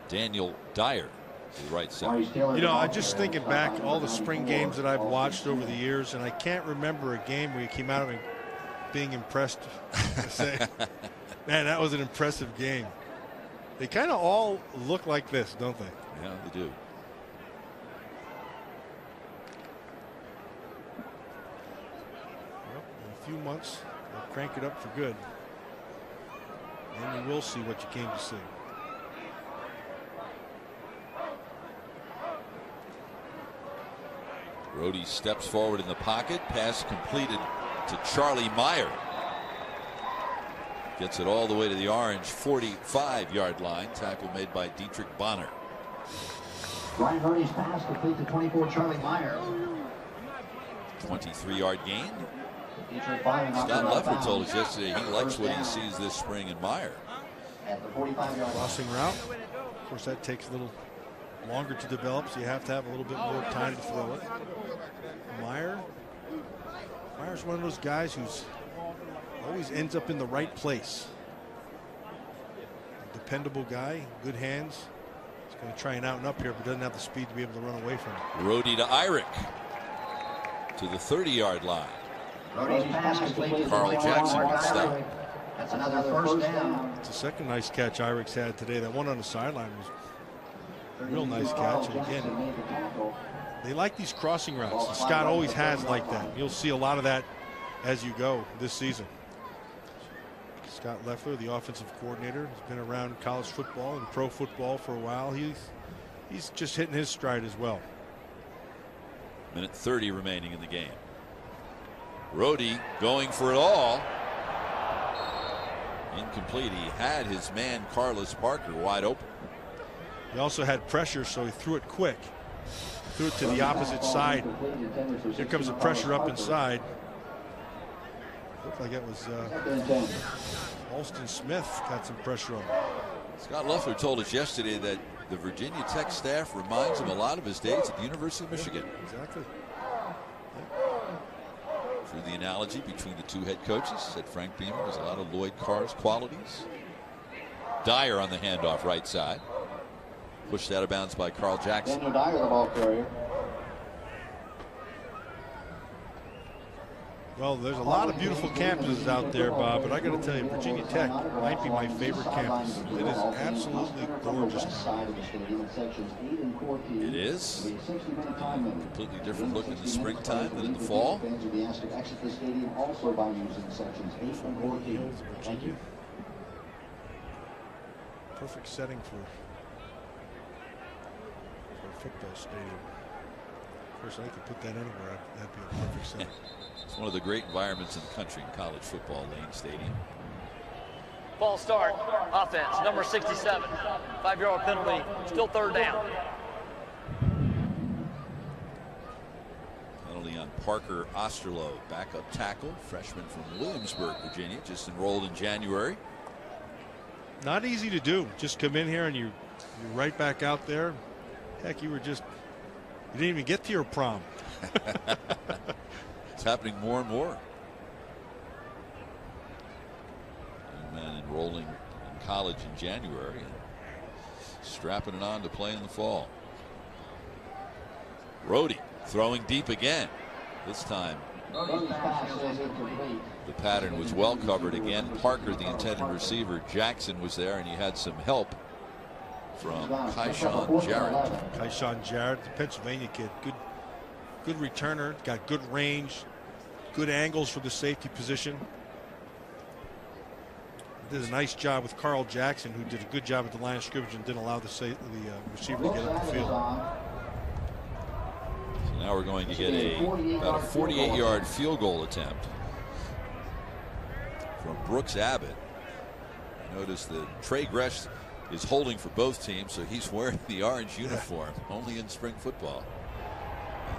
Daniel Dyer, the right side. You know, I'm just thinking back all the spring games that I've watched over the years, and I can't remember a game where you came out of it being impressed. Say, man, that was an impressive game. They kind of all look like this, don't they? Yeah, they do. Well, in a few months, they'll crank it up for good. And you will see what you came to see. Rhodey steps forward in the pocket. Pass completed to Charlie Meyer. Gets it all the way to the orange 45-yard line. Tackle made by Dietrich Bonner. Ryan Hurdy's pass complete to 24, Charlie Meyer. 23-yard gain. Scott Leffler told us yesterday he likes what he sees this spring in Meyer. At the 45-yard crossing route. Of course, that takes a little longer to develop, so you have to have a little bit more time to throw it. Meyer's one of those guys who's always ends up in the right place. A dependable guy, good hands. He's going to try and out and up here, but doesn't have the speed to be able to run away from it. Rohde to Eyrich to the 30-yard line. Carl Jackson with the stop. That's another first down. It's the second nice catch Eyrich's had today. That one on the sideline was a real nice catch. And again, they like these crossing routes. And Scott always has like that. You'll see a lot of that as you go this season. Scott Loeffler, the offensive coordinator, has been around college football and pro football for a while. He's just hitting his stride as well. Minute 30 remaining in the game. Rohde going for it all. Incomplete. He had his man Carlos Parker wide open. He also had pressure, so he threw it quick. Threw it to the opposite side. Here comes the pressure up inside. Looked like it was Alston Smith got some pressure on him. Scott Loeffler told us yesterday that the Virginia Tech staff reminds him a lot of his days at the University of Michigan. Exactly. Through the analogy between the two head coaches, said Frank Beamer, there's a lot of Lloyd Carr's qualities. Dyer on the handoff right side. Pushed out of bounds by Carl Jackson. Daniel Dyer, the ball carrier. Well, there's a lot of beautiful campuses out there, Bob, but I got to tell you, Virginia Tech might be my favorite campus. It is absolutely gorgeous. It is. Completely different look in the springtime than in the fall. Perfect setting for a football stadium. Of course, I could put that anywhere. That'd be a perfect setting. It's one of the great environments in the country in college football, Lane Stadium. Ball start. Offense, number 67. 5-yard penalty. Still third down. Penalty on Parker Osterloh, backup tackle, freshman from Williamsburg, Virginia, just enrolled in January. Not easy to do. Just come in here and you're right back out there. Heck, you didn't even get to your prom. It's happening more and more. Young man enrolling in college in January and strapping it on to play in the fall. Rohde throwing deep again. This time the pattern was well covered again. Parker, the intended receiver. Jackson was there, and he had some help from Kaishan Jarrett. Kaishan Jarrett, the Pennsylvania kid. Good returner, got good range, good angles for the safety position. Did a nice job with Carl Jackson, who did a good job at the line of scrimmage and didn't allow the receiver to get up the field. So now we're going to get about a 48-yard field goal attempt from Brooks Abbott. Notice that Trey Gresh is holding for both teams, so he's wearing the orange uniform, only in spring football.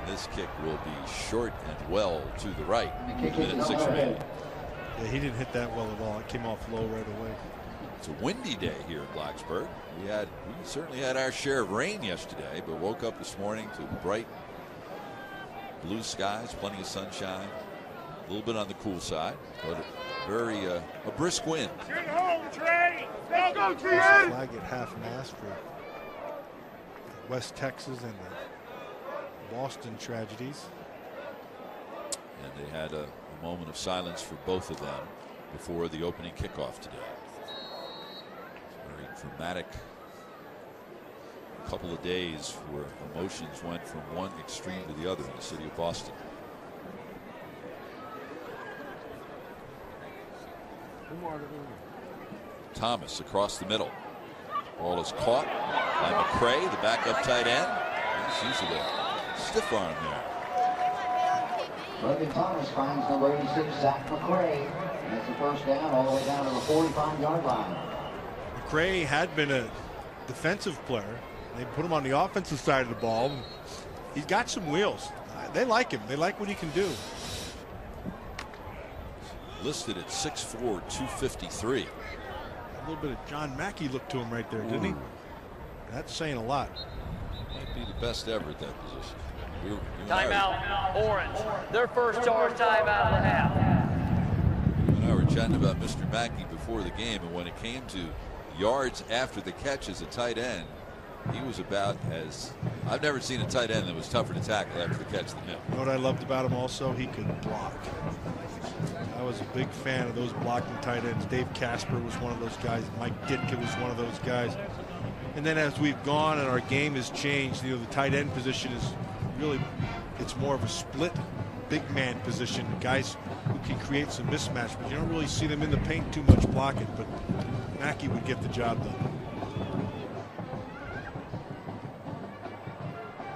And this kick will be short and well to the right. Minute 6 remaining. Yeah, he didn't hit that well at all. It came off low right away. It's a windy day here in Blacksburg. We certainly had our share of rain yesterday, but woke up this morning to bright blue skies, plenty of sunshine, a little bit on the cool side, but a brisk wind. Get home, Trey! Let's go, Trey! Flag at half-mast for West Texas and the Boston tragedies. And they had a moment of silence for both of them before the opening kickoff today. Very dramatic couple of days where emotions went from one extreme to the other in the city of Boston. Thomas across the middle. Ball is caught by McCray, the backup tight end. He's using a stiff arm there. Logan Thomas finds number 86, Zach McCray. And that's the first down all the way down to the 45-yard line. McCray had been a defensive player. They put him on the offensive side of the ball. He's got some wheels. They like him. They like what he can do. Listed at 6'4", 253. A little bit of John Mackey look to him right there, didn't he? That's saying a lot. Might be the best ever at that position. Timeout, Orange. Their first charge timeout of the half. You and I were chatting about Mr. Mackey before the game, and when it came to yards after the catch as a tight end, he was about as, I've never seen a tight end that was tougher to tackle after the catch than him. You know what I loved about him also? He could block. I was a big fan of those blocking tight ends. Dave Casper was one of those guys. Mike Ditka was one of those guys. And then as we've gone and our game has changed, the tight end position is really, it's more of a split big man position. Guys who can create some mismatch, but you don't really see them in the paint too much blocking. But Mackey would get the job done.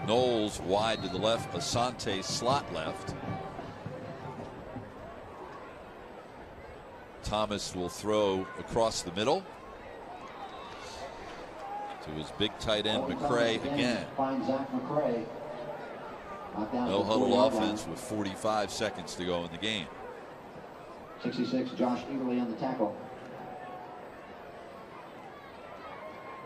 Knowles wide to the left, Asante slot left. Thomas will throw across the middle to his big tight end McCray again. No huddle offense with 45 seconds to go in the game. 66, Josh Eberly on the tackle.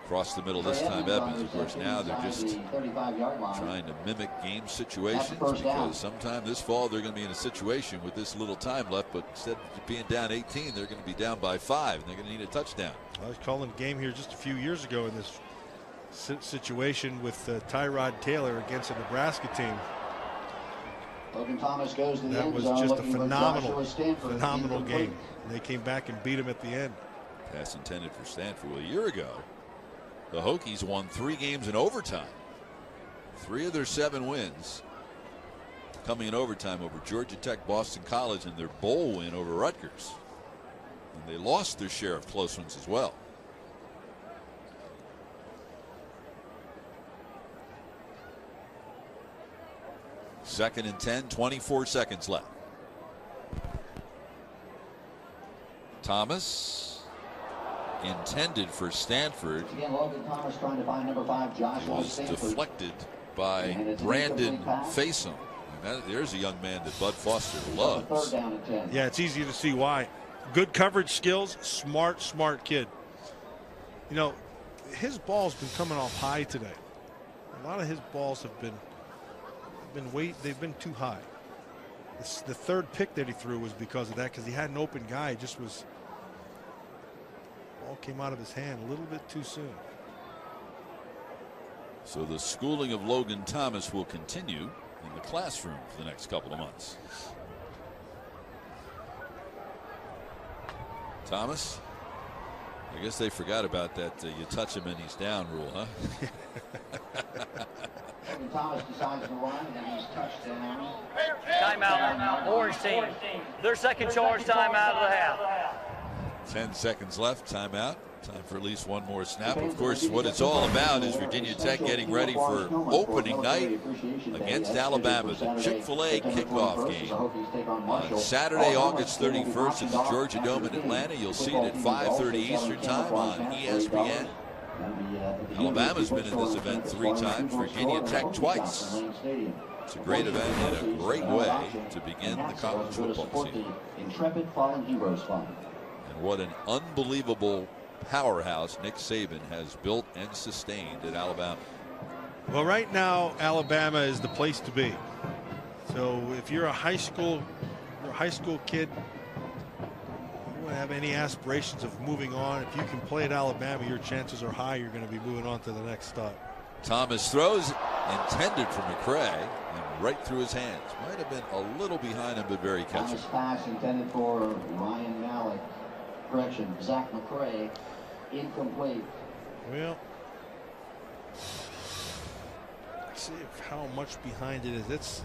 Across the middle this time, Evans. Of course, now they're just trying to mimic game situations, because sometime this fall they're going to be in a situation with this little time left, but instead of being down 18, they're going to be down by 5, and they're going to need a touchdown. I was calling a game here just a few years ago in this situation with Tyrod Taylor against a Nebraska team. Logan Thomas goes to the that end was zone, just a phenomenal game. And they came back and beat him at the end. Pass intended for Stanford. Well, a year ago, the Hokies won 3 games in overtime. 3 of their 7 wins coming in overtime over Georgia Tech, Boston College, and their bowl win over Rutgers. And they lost their share of close ones as well. Second and 10, 24 seconds left. Thomas. Intended for Stanford. Again, Logan Thomas trying to find number 5, Josh. It was deflected by Brandon Faison. There's a young man that Bud Foster loves. Third down and 10. Yeah, it's easy to see why. Good coverage skills, smart kid. You know, his ball's been coming off high today. A lot of his balls have been they've been too high. The third pick that he threw was because of that, because he had an open guy. It just was. Ball came out of his hand a little bit too soon. So the schooling of Logan Thomas will continue in the classroom for the next couple of months. Thomas, I guess they forgot about that you touch him and he's down rule, huh? Logan Thomas decides to run, and he's touchdown. Timeout, Orange team. Their second charge timeout of the half. 10 seconds left. Timeout. Time for at least one more snap. Of course, what it's all about is Virginia Tech getting ready for opening night against Alabama, the Chick-fil-A kickoff game on Saturday, August 31st at the Georgia Dome in Atlanta. You'll see it at 5:30 Eastern Time on ESPN. Alabama's been in this event 3 times, Virginia Tech twice. It's a great event and a great way to begin the college football season. Intrepid Fallen Heroes Fund. And what an unbelievable powerhouse Nick Saban has built and sustained at Alabama. Well, right now Alabama is the place to be. So if you're a high school kid, you don't have any aspirations of moving on. If you can play at Alabama, your chances are high you're going to be moving on to the next stop. Thomas throws, intended for McCray, and right through his hands. Might have been a little behind him, but very catchable. Thomas pass intended for Ryan Mallett. Correction, Zach McCray, incomplete. Well, let's see how much behind it is. It's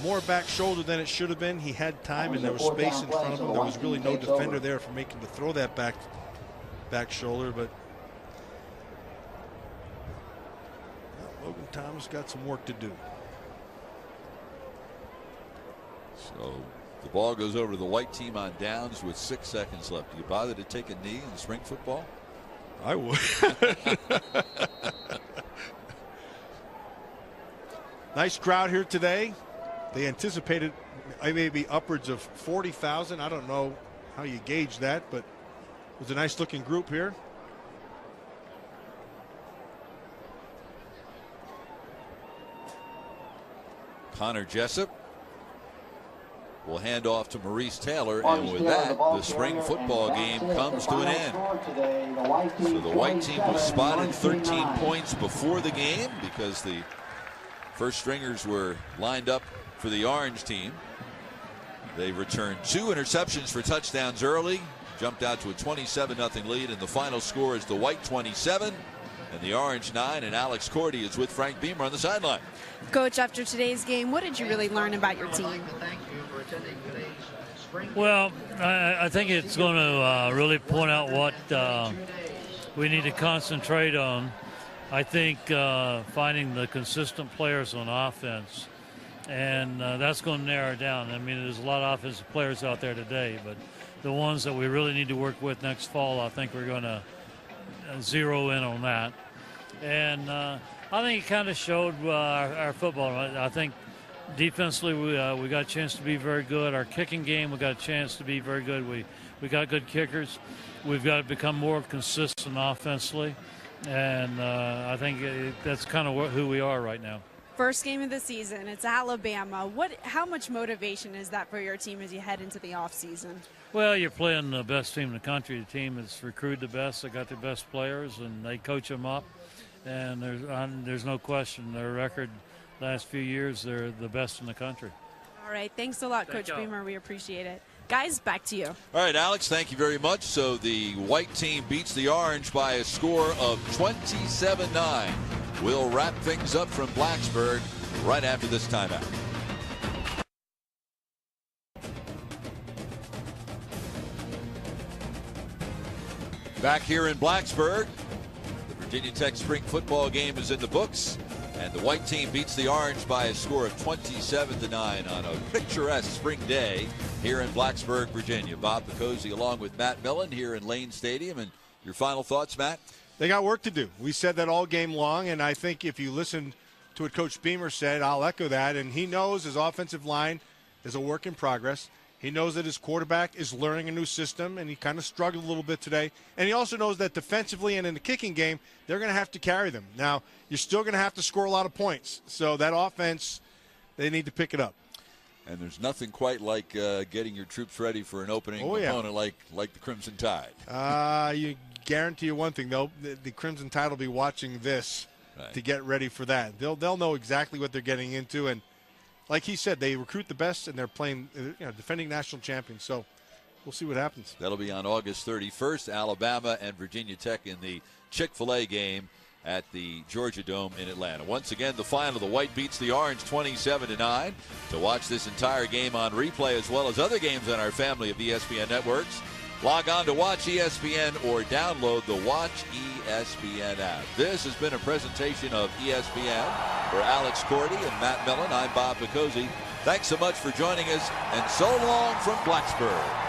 more back shoulder than it should have been. He had time and there was space in front of him. There was really no defender there for making to throw that back shoulder, but Logan Thomas got some work to do. So the ball goes over to the white team on downs with 6 seconds left. Do you bother to take a knee in spring football? I would. Nice crowd here today. They anticipated maybe upwards of 40,000. I don't know how you gauge that, but it was a nice looking group here. Connor Jessup will hand off to Maurice Taylor, and with that, the spring football game comes to an end. So the white team was spotted 13 points before the game because the first stringers were lined up for the orange team. They returned 2 interceptions for touchdowns early, jumped out to a 27-0 lead, and the final score is the white 27 and the orange 9, and Alex Cordy is with Frank Beamer on the sideline. Coach, after today's game, what did you really learn about your team? Well, I think it's going to really point out what we need to concentrate on. I think finding the consistent players on offense, and that's going to narrow it down. I mean, there's a lot of offensive players out there today, but the ones that we really need to work with next fall, I think we're going to zero in on that. And I think it kind of showed our football. I think defensively we got a chance to be very good. Our kicking game, we got a chance to be very good. We got good kickers. We've got to become more consistent offensively, and I think that's kind of who we are right now. First game of the season, it's Alabama. How much motivation is that for your team as you head into the offseason? Well, you're playing the best team in the country. The team that's recruited the best. They got the best players, and they coach them up. And there's no question their record last few years, they're the best in the country. All right. Thanks a lot, Coach Beamer. We appreciate it. Guys, back to you. All right, Alex, thank you very much. So the white team beats the orange by a score of 27-9. We'll wrap things up from Blacksburg right after this timeout. Back here in Blacksburg, the Virginia Tech spring football game is in the books, and the white team beats the orange by a score of 27-9 on a picturesque spring day here in Blacksburg, Virginia. Bob Picozzi along with Matt Millen here in Lane Stadium. And your final thoughts, Matt? They got work to do. We said that all game long, and I think if you listen to what Coach Beamer said, I'll echo that. And he knows his offensive line is a work in progress. He knows that his quarterback is learning a new system, and he kind of struggled a little bit today. And he also knows that defensively and in the kicking game, they're going to have to carry them. Now, you're still going to have to score a lot of points. So that offense, they need to pick it up. And there's nothing quite like getting your troops ready for an opening opponent like the Crimson Tide. You guarantee you one thing, though, the Crimson Tide will be watching this to get ready for that. They'll know exactly what they're getting into, and like he said, they recruit the best, and they're playing, defending national champions. So we'll see what happens. That'll be on August 31st. Alabama and Virginia Tech in the Chick-fil-A game at the Georgia Dome in Atlanta. Once again, the final, the white beats the orange 27-9. To watch this entire game on replay as well as other games on our family of ESPN networks, log on to Watch ESPN or download the Watch ESPN app. This has been a presentation of ESPN. For Alex Cordy and Matt Millen, I'm Bob Picozzi. Thanks so much for joining us, and so long from Blacksburg.